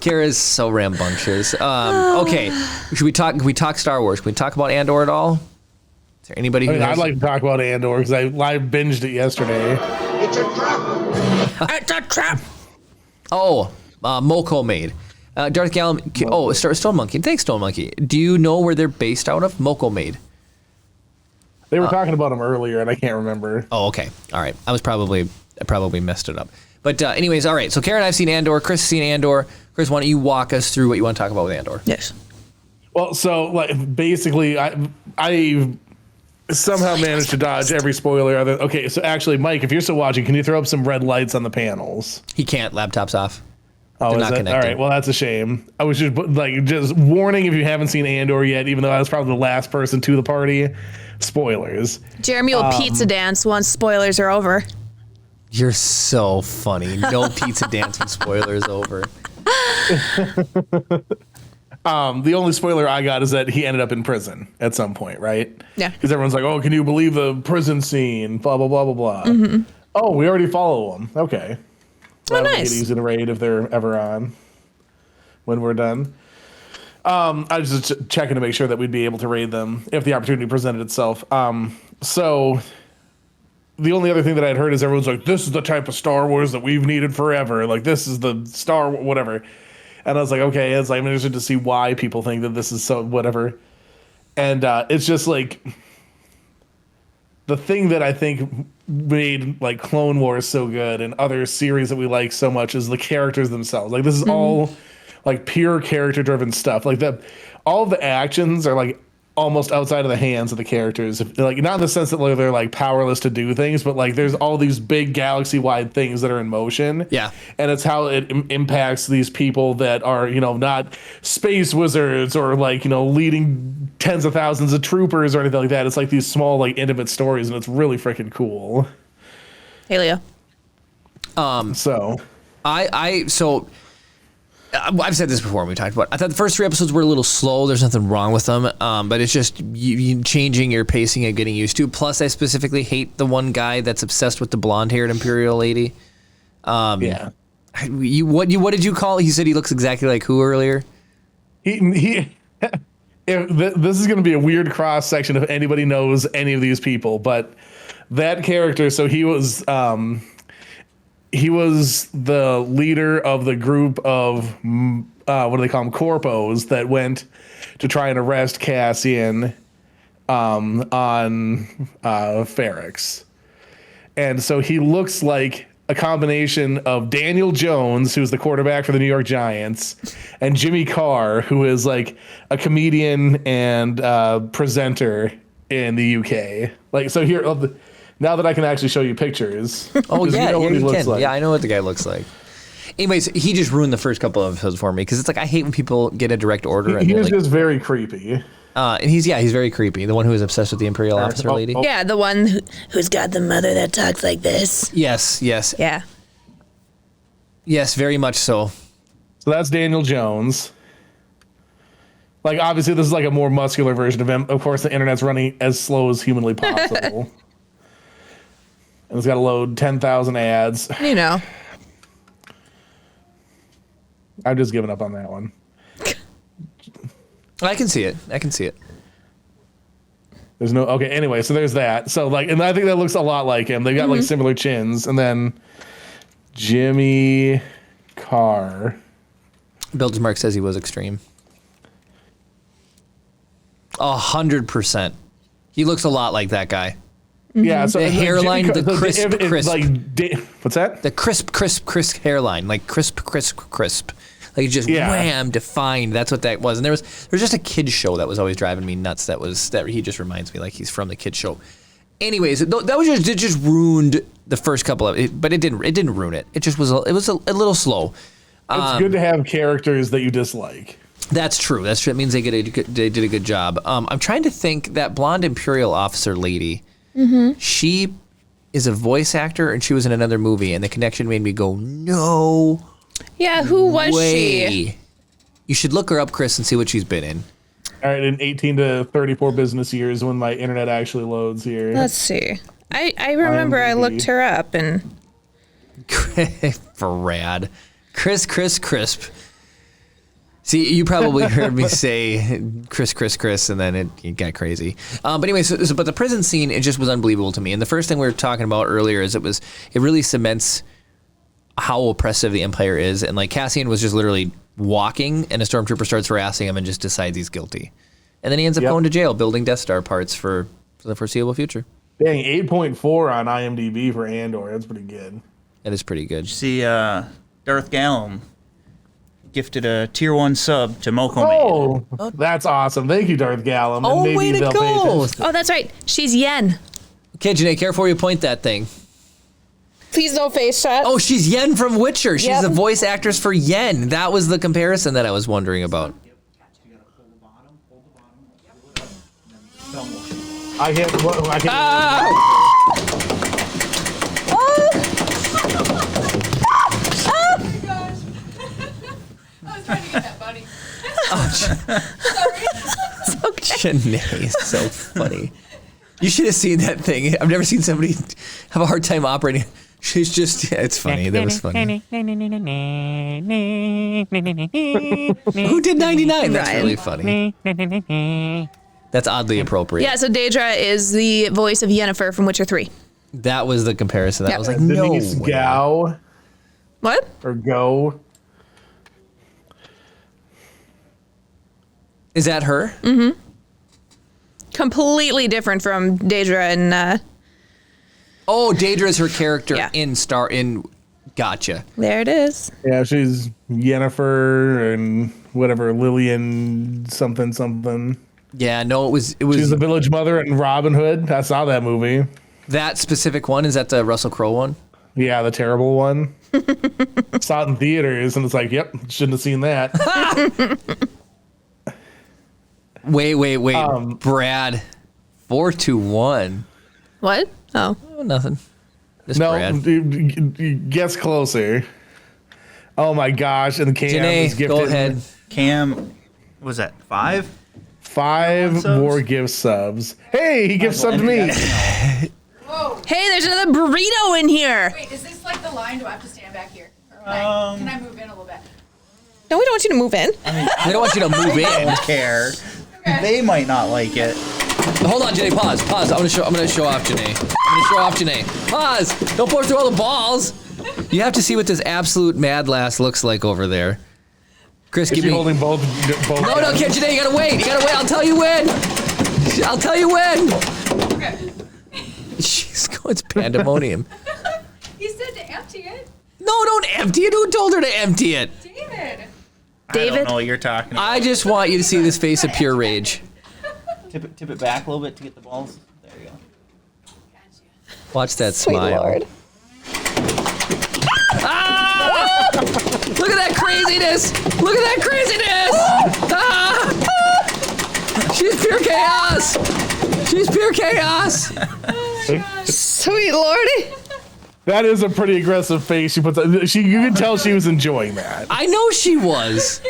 Kara's so rambunctious. Okay, should we talk Star Wars? Can we talk about Andor at all? Is there anybody who I'd like to talk about Andor because I live binged it yesterday. It's a trap. It's a trap. Oh, Moko made. Darth Gollum. Stone Monkey. Thanks, Stone Monkey. Do you know where they're based out of? Moko made. They were talking about them earlier, and I can't remember. Oh, okay. All right. I probably messed it up. But anyways, all right. So Kara and I have seen Andor. Chris has seen Andor. Chris, why don't you walk us through what you want to talk about with Andor? Yes. Well, so like basically, I somehow managed to dodge every spoiler. Okay, so actually, Mike, if you're still watching, can you throw up some red lights on the panels? He can't. Laptop's off. Oh, is it? All right. Well, that's a shame. I was just warning if you haven't seen Andor yet, even though I was probably the last person to the party. Spoilers. Jeremy will pizza dance once spoilers are over. You're so funny. No pizza dance when spoilers over. The only spoiler I got is that he ended up in prison at some point, right? Yeah. Because everyone's like, "Oh, can you believe the prison scene?" Blah blah blah blah blah. Mm-hmm. Oh, we already follow him. Okay. That'll make it easy to raid if they're ever on when we're done. I was just checking to make sure that we'd be able to raid them if the opportunity presented itself. So the only other thing that I'd heard is everyone's like, "This is the type of Star Wars that we've needed forever. Like this is the Star whatever." And I was like, okay, it's like I'm interested to see why people think that this is so whatever. And it's just like the thing that I think made like Clone Wars so good and other series that we like so much is the characters themselves. Like this is all like pure character driven stuff. Like all of the actions are like almost outside of the hands of the characters. Like not in the sense that like, they're like powerless to do things, but like there's all these big galaxy wide things that are in motion. Yeah. And it's how it impacts these people that are, not space wizards or like, leading tens of thousands of troopers or anything like that. It's like these small, like intimate stories, and it's really freaking cool. Hey, Leo. So I've said this before when we talked about it. I thought the first 3 episodes were a little slow. There's nothing wrong with them. But it's just you changing your pacing and getting used to. Plus, I specifically hate the one guy that's obsessed with the blonde-haired Imperial lady. Yeah. What did you call? He said he looks exactly like who earlier? He this is going to be a weird cross section if anybody knows any of these people, but that character. So he was the leader of the group of what do they call them, corpos that went to try and arrest Cassian on Ferrix, and so he looks like a combination of Daniel Jones, who's the quarterback for the New York Giants, and Jimmy Carr, who is like a comedian and presenter in the UK. Like, so here, now that I can actually show you pictures. Oh, yeah, you know what he looks like. Yeah, I know what the guy looks like. Anyways, he just ruined the first couple of episodes for me because it's like I hate when people get a direct order. He was just very creepy. And he's very creepy. The one who is obsessed with the Imperial officer lady. Yeah, the one who's got the mother that talks like this. Yes. Yeah. Yes, very much so. So that's Daniel Jones. Like, obviously, this is like a more muscular version of him. Of course, the internet's running as slow as humanly possible. And it's got to load 10,000 ads. You know. I've just given up on that one. I can see it. There's no, okay, anyway, so there's that. So, like, and I think that looks a lot like him. They've got, like, similar chins. And then Jimmy Carr. Bilgemark says he was extreme. 100%. He looks a lot like that guy. Yeah, so the hairline, the crisp. Like, what's that? The crisp hairline, like crisp. Like just wham, defined. That's what that was. And there was just a kids show that was always driving me nuts. That he just reminds me like he's from the kids show. Anyways, that was just ruined the first couple of it, but it didn't ruin it. It just was a little slow. It's good to have characters that you dislike. That's true. It means they did a good job. I'm trying to think that blonde Imperial officer lady. Mm-hmm. She is a voice actor, and she was in another movie, and the connection made me go, no. Yeah, who was she? You should look her up, Chris, and see what she's been in. All right, in 18 to 34 business years when my internet actually loads here. Let's see. I remember I looked her up and... Brad. Crisp. See, you probably heard me say Chris, and then it got crazy. But anyway, but the prison scene, it just was unbelievable to me. And the first thing we were talking about earlier is it really cements how oppressive the Empire is. And like Cassian was just literally walking, and a stormtrooper starts harassing him and just decides he's guilty. And then he ends up going to jail building Death Star parts for the foreseeable future. Dang, 8.4 on IMDb for Andor. That's pretty good. That is pretty good. See, Darth Gallum gifted a tier 1 sub to Moco Man. Oh, that's awesome. Thank you, Darth Gallum. Oh, and way to go. Oh, that's right. She's Yen. Okay, Janee, careful where you point that thing. Please no face shot. Oh, she's Yen from Witcher. She's Yep. the voice actress for Yen. That was the comparison that I was wondering about. I can't. I was trying to get that, buddy. Janee is so funny. You should have seen that thing. I've never seen somebody have a hard time operating. She's just, it's funny. That was funny. Who did 99? That's really funny. That's oddly appropriate. Yeah, so Daedra is the voice of Yennefer from Witcher 3. That was the comparison. That Yep. was like, no Denise way. Gao. What? Or Go. Is that her? Mm-hmm. Completely different from Daedra and... Oh, Daedra is her character Yeah. in Gotcha. There it is. Yeah, she's Yennefer and whatever, Lillian something. Yeah, no, it was. She's the village mother in Robin Hood. I saw that movie. That specific one. Is that the Russell Crowe one? Yeah, the terrible one. Saw it in theaters, and it's like, yep, shouldn't have seen that. Wait. Brad, 4-1. What? Oh. Oh, nothing. Just No, Brad. guess closer. Oh my gosh! And Cam is Janae, gifted go ahead. Cam, was that 5? 5 subs? more gift subs. Hey, he gift subbed me. Hey, there's another burrito in here. Wait, is this like the line? Do I have to stand back here? Or can I move in a little bit? No, we don't want you to move in. They don't want you to move I in. don't care. They might not like it. Hold on, Janae. Pause. I'm gonna show off Janae. Pause. Don't pour through all the balls. You have to see what this absolute mad lass looks like over there. Chris, Is give she me. holding both? No, Janae. You gotta wait. I'll tell you when. Okay. She's going. It's pandemonium. He said to empty it. No, don't empty it. Who told her to empty it? David. I David? don't know what you're talking about. I just want you to see this face of pure rage. Tip it back a little bit to get the balls. There you go. Watch that Sweet smile. Lord. Ah! Look at that craziness! Ah! She's pure chaos! Sweet Lordy. That is a pretty aggressive face she puts. You can tell she was enjoying that. I know she was.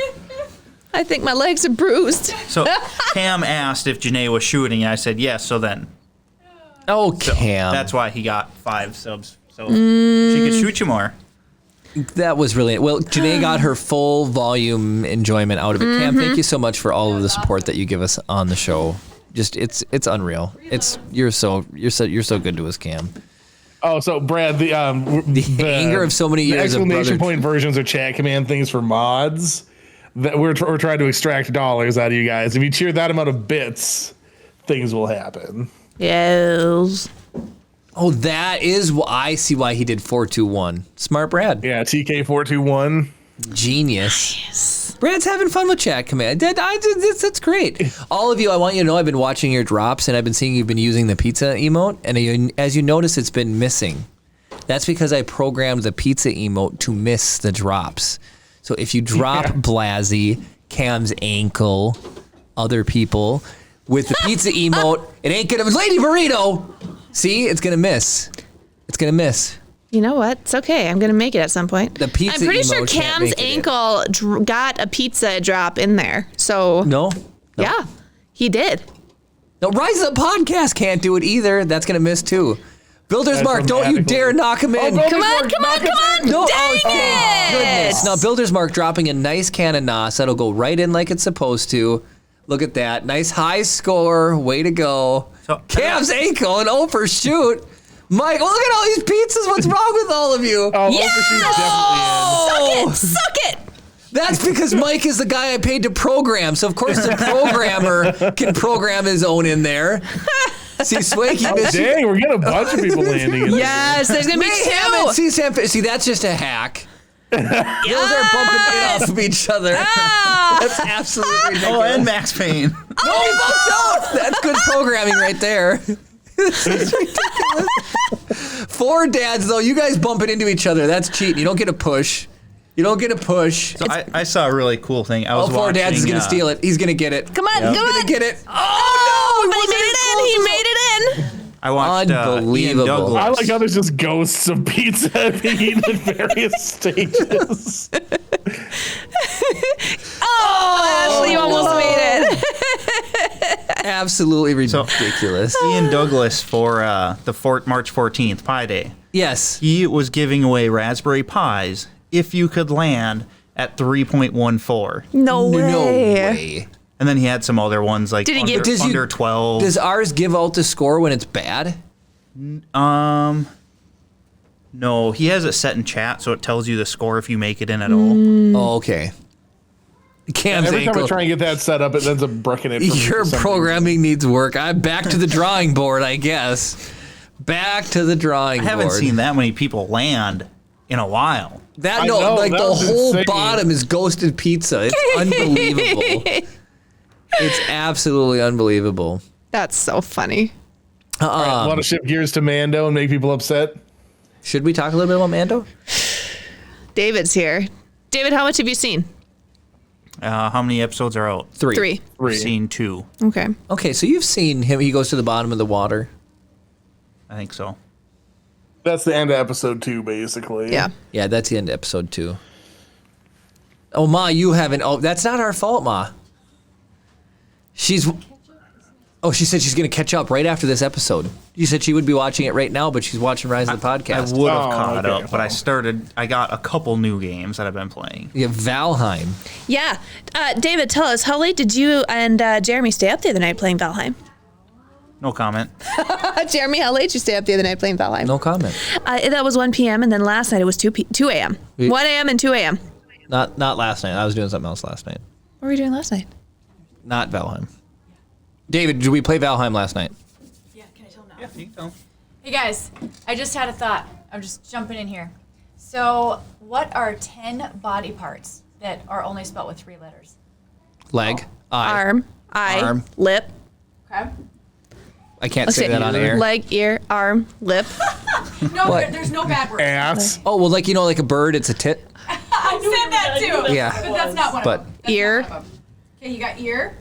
I think my legs are bruised. So Cam asked if Janee was shooting, and I said yes. So then Oh, Cam. that's why he got 5 subs. So she could shoot you more. That was really well. Janee got her full volume enjoyment out of it. Cam, thank you so much for all of the support that you give us on the show. Just it's unreal. You're so good to us, Cam. Oh, so Brad, the anger of so many years of exclamation brother- point versions or chat command things for mods that we're trying to extract dollars out of you guys. If you cheer that amount of bits, things will happen. Yes. Oh, that is I see why he did 421. Smart Brad. Yeah, TK421. Genius. Brad's having fun with chat command. That's great. All of you, I want you to know I've been watching your drops and I've been seeing you've been using the pizza emote. And as you notice, it's been missing. That's because I programmed the pizza emote to miss the drops. So if you drop Blasey, Cam's ankle, other people, with the pizza emote, it ain't gonna, Lady Burrito! See, it's gonna miss. It's gonna miss. You know what? It's okay. I'm gonna make it at some point. The pizza I'm pretty sure emote can't Cam's make it in. ankle got a pizza drop in there. So No? yeah, he did. No, Rise of the Podcast can't do it either. That's gonna miss too. Builder's That's Mark, don't you dramatically. dare knock him in. Come on! No, Dang thank it! goodness. Now, Builder's Mark dropping a nice can of NOS. That'll go right in like it's supposed to. Look at that. Nice high score. Way to go. So- Cam's ankle and for shoot. Mike, look at all these pizzas. What's wrong with all of you? Oh, Yes! Overshoot's definitely in. Suck it! That's because Mike is the guy I paid to program. So, of course, the programmer can program his own in there. See, Swanky, Oh, dang, we're getting a bunch of people landing in Yes, there's gonna be we haven't two. see, that's just a hack. Those are bumping it off of each other. That's absolutely ridiculous. Oh, and Max Payne. No, we both don't. That's good programming right there. This is ridiculous. 4 dads, though, you guys bumping into each other. That's cheating. You don't get a push. So I saw a really cool thing. I was 4 dads is watching, going to steal it. He's going to get it. Come on, Yep. come He's on. going to get it. Oh, no, but he made it in. He made it in. I watched Ian Unbelievable. Douglas. I like how there's just ghosts of pizza being eaten at various stages. Oh, Ashley, you almost made it. Absolutely ridiculous. Ian Douglas for the March 14th Pi Day. Yes. He was giving away Raspberry Pis if you could land at 3.14. No way. No way. And then he had some other ones like Did he under, give- Does you- under 12. Does ours give out the score when it's bad? No, he has it set in chat, so it tells you the score if you make it in at all. Oh, okay. Cam's Every time I ankle. try and get that set up, it ends up bricking it. For me Your for some programming needs work. I'm back to the drawing board, I guess. Back to the drawing I board. haven't seen that many people land in a while. That. I No, know, like that the was whole insane. bottom is ghosted pizza. It's unbelievable. It's absolutely unbelievable. That's so funny. reason. I want to shift gears to Mando and make people upset. Should we talk a little bit about Mando? David's here. David, how much have you seen? How many episodes are out? 3. 3. I've seen 2. Okay. Okay, so you've seen him. He goes to the bottom of the water. I think so. That's the end of episode 2, basically. Yeah. Yeah, that's the end of episode 2. Oh, Ma, you haven't. Oh, that's not our fault, Ma. She said she's going to catch up right after this episode. You said she would be watching it right now, but she's watching Rise of the Podcast. I would have caught up, but I got a couple new games that I've been playing. Yeah, Valheim. Yeah. David, tell us, how late did you and Jeremy stay up the other night playing Valheim? No comment. Jeremy, how late did you stay up the other night playing Valheim? No comment. That was 1 p.m. and then last night it was 2 a.m. 1 a.m. and 2 a.m. Not last night. I was doing something else last night. What were you doing last night? Not Valheim. David, did we play Valheim last night? Yeah, can I tell now? Yeah, you can tell. Hey guys, I just had a thought. I'm just jumping in here. So, what are 10 body parts that are only spelled with 3 letters? Leg. Eye. Arm, eye, Arm. lip. Okay. I can't say that on air. Leg, ear, arm, lip. No, there's no bad words. Ass. Oh, well, like a bird, it's a tit. I said that too. Yeah. But that's not one But- of them. That's Ear. not one of them. Okay, you got ear.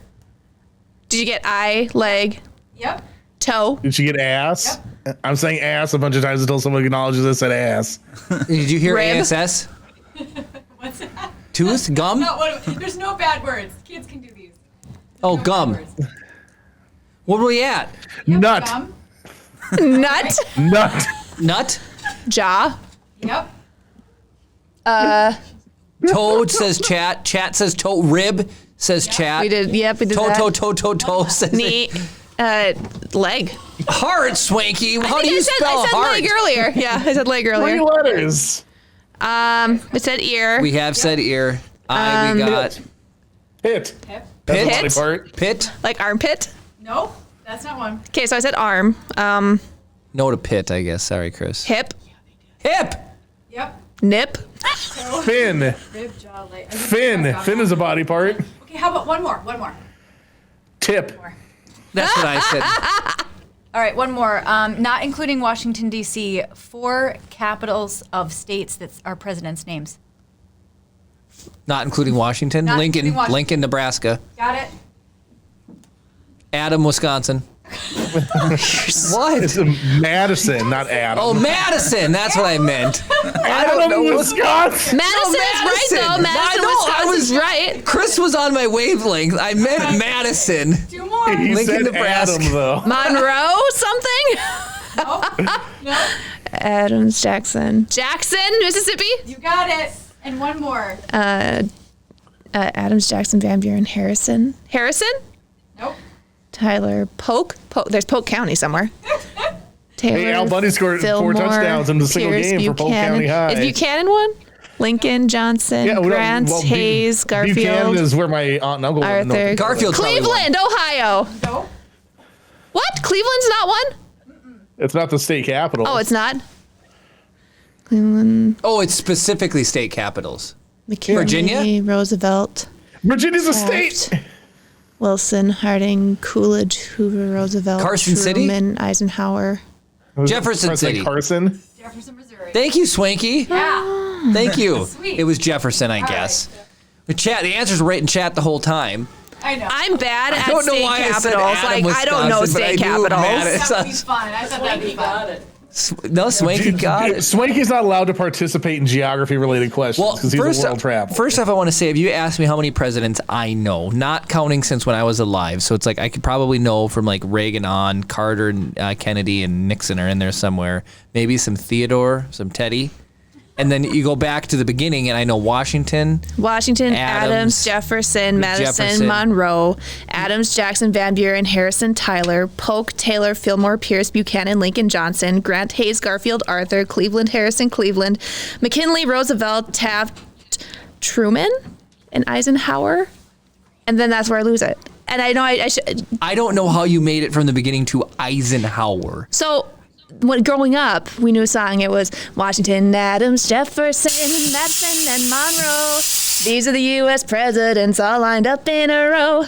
Did you get eye, leg, Yep. toe? Did she get ass? I'm saying ass a bunch of times until someone acknowledges I said ass. Did you hear Rib. ASS? What's that? Tooth? Gum? Not one of, there's no bad words. Kids can do these. Oh, No gum. bad words. What were we at? Yep, Nut. gum. Nut, Nut. Nut? jaw, Yep. Toad says chat. Chat says toe. Rib says chat. we did that. Toe says Knee, leg. heart, Swanky. How do you I spell said heart? leg earlier. Yeah, I said leg earlier. 3 letters. It said ear. We have said ear. I we got Hit. Hip. That's a Pit. body part. Pit. Like armpit. No, that's not one. Okay, so I said arm. No to pit, I guess. Sorry, Chris. Hip, Hip. Yep. nip, Fin. Rib, jaw, leg. I just Fin. forgot Fin that. is a body part. Okay, how about one more? One more. Tip. That's what I said. All right, one more. Not including Washington, D.C., 4 capitals of states that are presidents' names. Not including Washington. Not Lincoln. including Washington. Lincoln, Nebraska. Got it? Adam, Wisconsin. What? It's Madison, not Adam. Oh, Madison. That's what I meant. Adam, Wisconsin. Madison is right though. Madison, Wisconsin's right. Chris was on my wavelength. I meant Madison. 2 more. He Lincoln, said Nebraska. Adam, though. Monroe something. No, Adams Jackson, Mississippi. you got it. And one more. Adams Jackson, Van Buren, Harrison. Nope. Tyler Polk. There's Polk County somewhere. Taylor. Hey, Al Bundy scored 4 Fillmore, touchdowns in a single Pierce, game for Polk Buchanan. County High. Is Buchanan one? Lincoln, Johnson, Grant, Hayes, Garfield, Buchanan is where my aunt and uncle live. Arthur. Garfield probably won. Cleveland, Ohio. Nope. What? Cleveland's not one? It's not the state capital. Oh, it's not. Cleveland, Oh, it's specifically state capitals. McKinley, Virginia? Roosevelt, Virginia's a Taft, state. Wilson, Harding, Coolidge, Hoover, Roosevelt, Carson City? Truman, Eisenhower. Jefferson President City. Carson. Jefferson, Missouri. Thank you, Swanky. Yeah. Thank you. Sweet. It was Jefferson, I guess. The chat. The answers were right in chat the whole time. I know. I'm bad at don't know state why I said capitals. Adam, Like I don't know Wisconsin, but I state knew capitals. Madison. That would be fun. I thought that'd be fun. No, Swanky got it. Swanky's not allowed to participate in geography-related questions Well, because he's a world traveler. first off, I want to say, if you ask me how many presidents I know, not counting since when I was alive, so it's like I could probably know from like Reagan on, Carter, and Kennedy, and Nixon are in there somewhere. Maybe some Theodore, some Teddy. And then you go back to the beginning, and I know Washington. Adams, Jefferson, Madison, Monroe, Adams, Jackson, Van Buren, Harrison, Tyler, Polk, Taylor, Fillmore, Pierce, Buchanan, Lincoln, Johnson, Grant, Hayes, Garfield, Arthur, Cleveland, Harrison, Cleveland, McKinley, Roosevelt, Taft, Truman, and Eisenhower. And then that's where I lose it. And I know I should. I don't know how you made it from the beginning to Eisenhower. So when growing up, we knew a song. It was Washington, Adams, Jefferson, Madison, and Monroe. These are the U.S. presidents all lined up in a row.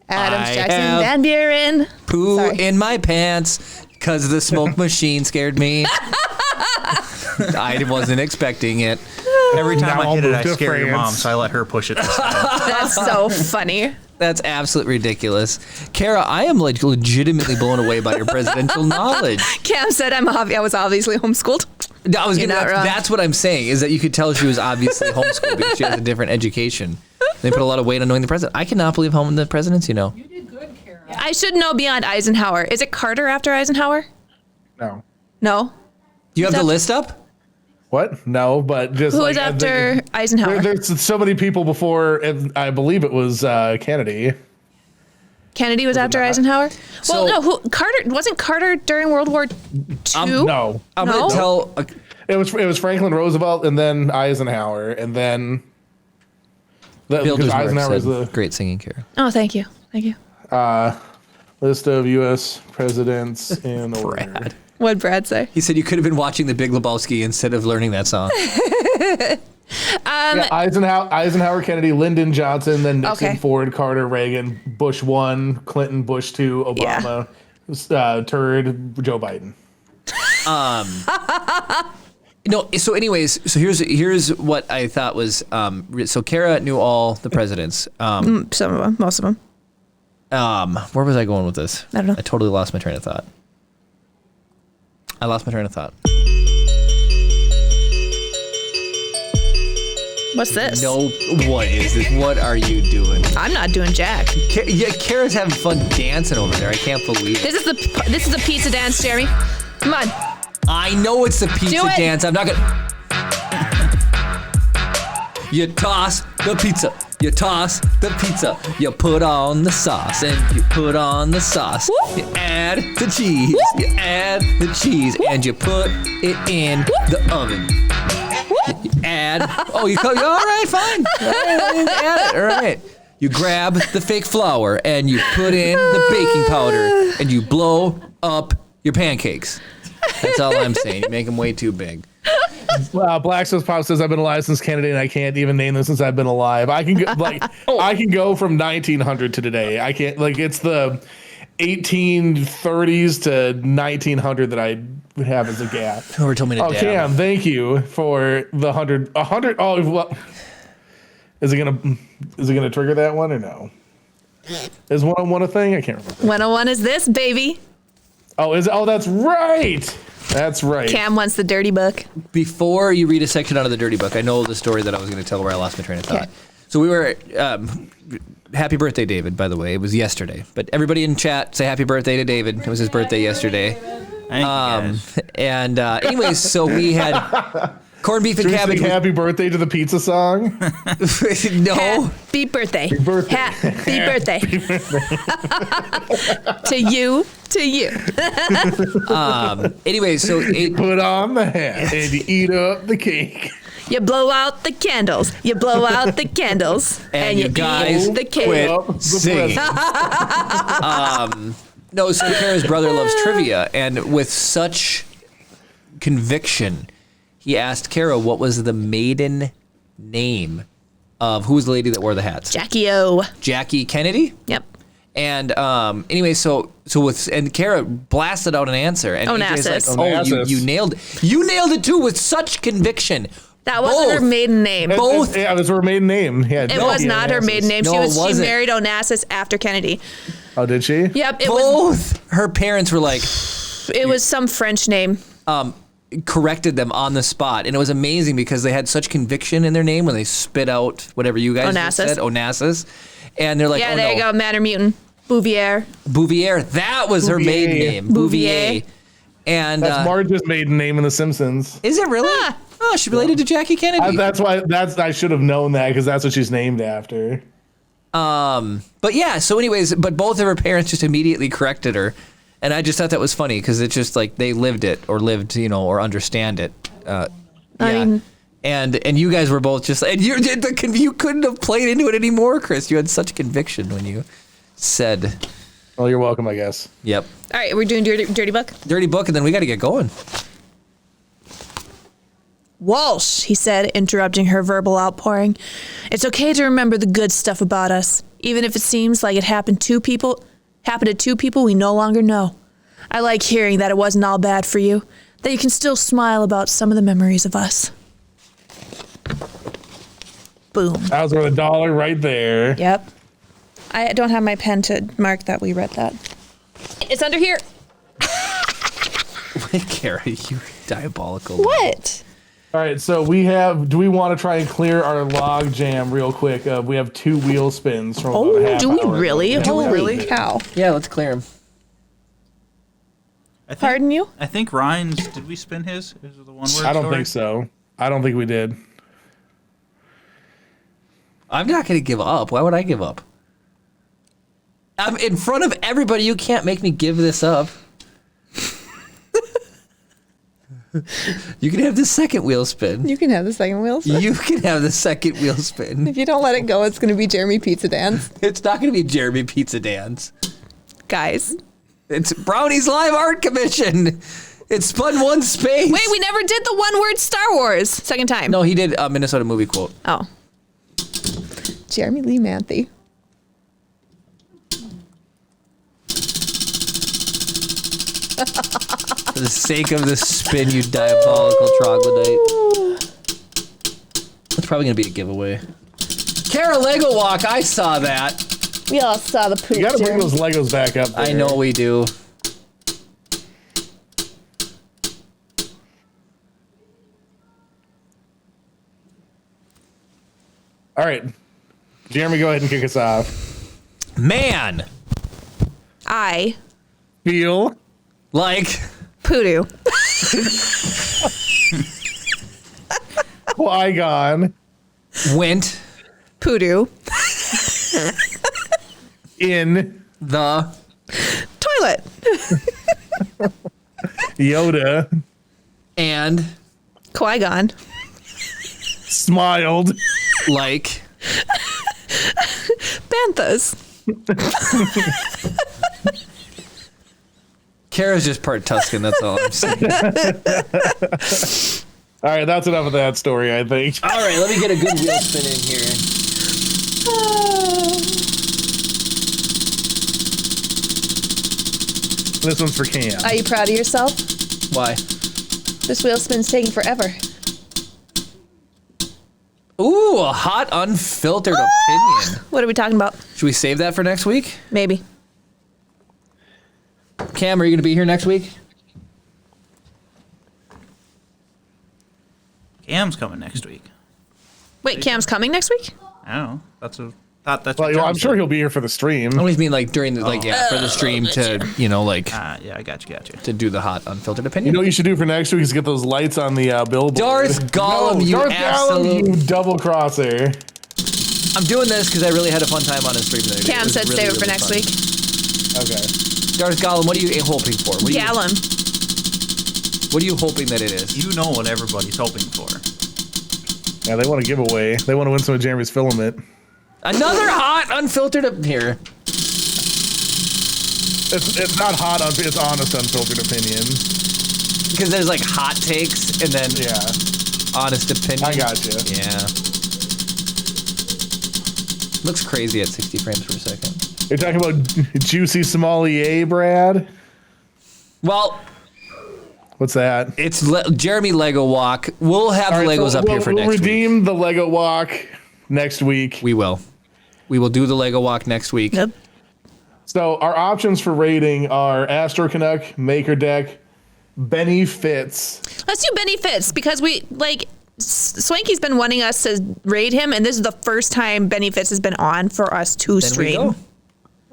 Adams, I Jackson, have Van Buren. Poo Sorry. in my pants because the smoke machine scared me. I wasn't expecting it. Every time Now I I'll hit it, move I to scare your mom, France. so I let her push it this time. That's so funny. That's absolutely ridiculous. Kara, I am like legitimately blown away by your presidential knowledge. Cam said I was obviously homeschooled. I was You're gonna. not wrong. That's what I'm saying is that you could tell she was obviously homeschooled because she has a different education. They put a lot of weight on knowing the president. I cannot believe how the presidents you know. I should know beyond Eisenhower. Is it Carter after Eisenhower? No. No. Do you have Is the that- list up? What? No, but just Who like, was I think after Eisenhower? there's so many people before, and I believe it was Kennedy. Kennedy was after Eisenhower? So- Well, no. Carter wasn't Carter during World War II? No, I'm No? gonna tell. it was Franklin Roosevelt, and then Eisenhower, and then Bill because Bismarck Eisenhower was said, the great singing, Kara. Oh, thank you. Thank you. list of U.S. presidents in order. Brad. What'd Brad say? He said you could have been watching The Big Lebowski instead of learning that song. Yeah, Eisenhower, Kennedy, Lyndon Johnson, then Nixon, Okay. Ford, Carter, Reagan, Bush 1, Clinton, Bush 2, Obama, turd, Joe Biden. No, so anyways, so here's what I thought was so Kara knew all the presidents. Some of them, most of them. Where was I going with this? I don't know. I totally lost my train of thought. What's this? No, what is this? What are you doing? I'm not doing jack. Yeah, Kara's having fun dancing over there. I can't believe it. This is the pizza dance, Jeremy. Come on. I know it's the pizza Do it. dance. I'm not gonna. You toss the pizza. You toss the pizza. You put on the sauce and you put on the sauce. You add the cheese. You add the cheese and you put it in the oven. You add. Oh, you all right? Fine. All right, add it. All right. You grab the fake flour and you put in the baking powder and you blow up your pancakes. That's all I'm saying. You make them way too big. Black Sauce Pop says I've been alive since Kennedy, and I can't even name them since I've been alive. I can go I can go from 1900 to today. I can't it's the 1830s to 1900 that I have as a gap. Whoever told me to dab. Cam, thank you for the 100. Oh, well, is it gonna trigger that one or no? Is 101 a thing? I can't remember. 101 is this, baby. Oh, that's right. That's right. Cam wants the dirty book. Before you read a section out of the dirty book, I know the story that I was going to tell where I lost my train of thought. Okay. So we were, happy birthday, David, by the way. It was yesterday. But everybody in chat, say happy birthday to David. It was his birthday yesterday. Thank you guys. And anyways, so we had corned beef and Should we cabbage. sing happy birthday to the pizza song? No. Happy birthday. Happy birthday. Happy birthday. To you. Anyways, so Put on the hat and you eat up the cake. You blow out the candles. You blow out the candles. And you guys eat the cake. quit Up the singing. No, so Kara's brother loves trivia, and with such conviction, he asked Kara what was the maiden name of who was the lady that wore the hats? Jackie O. Jackie Kennedy. Yep. And anyway, so Kara blasted out an answer, and AJ's like, Onassis. "Oh, Onassis. you nailed it! You nailed it too with such conviction." That wasn't her Both. maiden name. Both. Yeah, that's her maiden name. Yeah, It was not her maiden name. No, She it wasn't. married Onassis after Kennedy. Oh, did she? Yep. It was. Both her parents were like It was some French name. corrected them on the spot, and it was amazing because they had such conviction in their name when they spit out whatever you guys just Onassis. said, Onassis, and they're like, Yeah, "Oh there you no, go. Matter mutant. Bouvier. Bouvier." That was her Bouvier. maiden name, Bouvier. And That's Marge's maiden name in The Simpsons. is it really? Ah. Oh, she's related to Jackie Kennedy. That's why. I should have known that because that's what she's named after. But yeah, so anyways, but both of her parents just immediately corrected her, and I just thought that was funny because it's just like they lived it or lived, or understand it. Yeah. mean- And you guys were both just, and you couldn't have played into it anymore, Chris. You had such conviction when you said, Well, you're welcome, I guess. "Yep." All right, we're doing dirty book. Dirty book, and then we got to get going. Walsh, he said, interrupting her verbal outpouring. It's okay to remember the good stuff about us, even if it seems like it happened to two people we no longer know. I like hearing that it wasn't all bad for you, that you can still smile about some of the memories of us. Boom. That was worth $1 right there. Yep. I don't have my pen to mark that we read that. It's under here. Kara, you diabolical. What? All right, so do we want to try and clear our log jam real quick? We have 2 wheel spins from about a half do we hour really? ago. Holy cow. Yeah, let's clear him. Pardon you? I think Ryan's. Did we spin his? Is it the one word? I don't think so. I don't think we did. I'm not going to give up. Why would I give up? I'm in front of everybody. You can't make me give this up. You can have the second wheel spin. You can have the second wheel spin. You can have the second wheel spin. If you don't let it go, it's going to be Jeremy Pizza Dance. It's not going to be Jeremy Pizza Dance. Guys. It's Brownie's Live Art Commission. It spun one space. Wait, we never did the one word Star Wars. Second time. No, he did a Minnesota movie quote. Oh. Jeremy Lee Manthe. For the sake of the spin, you diabolical troglodyte. That's probably going to be a giveaway. Kara Lego Walk, I saw that. We all saw the poop. You got to bring those Legos back up there. I know we do. All right. Jeremy, go ahead and kick us off. Man. I Feel like poodoo. Qui-Gon went Poodoo. in the Toilet. Yoda and Qui-Gon. smiled like Banthas. Kara's just part Tuscan, that's all I'm saying. All right, that's enough of that story, I think. All right, let me get a good wheel spin in here. This one's for Cam. Are you proud of yourself? Why? This wheel spin's taking forever. Ooh, a hot, unfiltered opinion. What are we talking about? Should we save that for next week? Maybe. Cam, are you going to be here next week? Cam's coming next week. Wait, Cam's coming next week? I don't know. That's a thought. That's. Well, what John I'm sure said. he'll be here for the stream. I always mean like during the, like, yeah, for the stream to, you know, like, Yeah, I got you. to do the hot, unfiltered You opinion. know what you should do for next week is get those lights on the billboard. Darth Gollum, you Darth absolute- Gollum, you double crosser. I'm doing this because I really had a fun time on a stream the other day. Cam It was said really, save it for really next fun. week. Okay. Darth Gollum, what are you hoping for? Gallum. What are you hoping that it is? You know what everybody's hoping for. Yeah, they want a giveaway. They want to win some of Jeremy's filament. Another hot, unfiltered up here. It's not hot, it's honest, unfiltered opinion. Because there's like hot takes and then Yeah, honest opinion. I got you. Yeah. Looks crazy at 60 frames per second. You're talking about Juicy Sommelier, Brad? Well, What's that? it's Jeremy Lego Walk. We'll have All the right, Legos so up here for we'll next week. redeem the Lego Walk next week. We will. We will do the Lego Walk next week. Yep. So our options for rating are Astro Canuck, Maker Deck, Benny Fitz. Let's do Benny Fitz because we like Swanky's been wanting us to raid him, and this is the first time Benny Fitz has been on for us to Then we stream. go.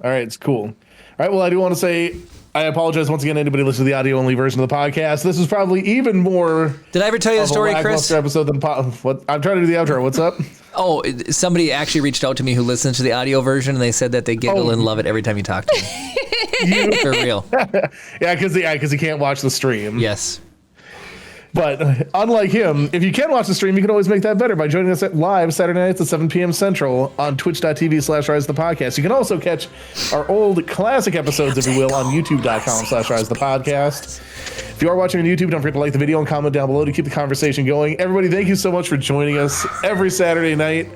All right, it's cool. All right, well, I do want to say I apologize once again to anybody listening to the audio-only version of the podcast. This is probably even more Did I ever tell you the of a story, Chris? lackluster episode than what I'm trying to do the outro. What's up? Oh, somebody actually reached out to me who listens to the audio version, and they said that they giggle Oh. and love it every time you talk to them. For real. Yeah, because he can't watch the stream. Yes. But unlike him, if you can watch the stream, you can always make that better by joining us at live Saturday nights at 7 p.m. Central on twitch.tv/Rise the Podcast. You can also catch our old classic episodes, if you will, on youtube.com/Rise the Podcast. If you are watching on YouTube, don't forget to like the video and comment down below to keep the conversation going. Everybody, thank you so much for joining us every Saturday night.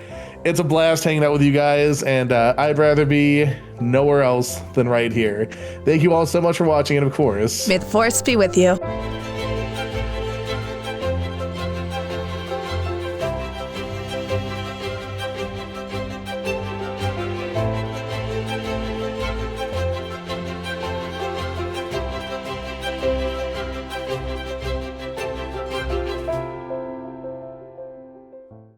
It's a blast hanging out with you guys, and I'd rather be nowhere else than right here. Thank you all so much for watching, and of course, May the force be with you.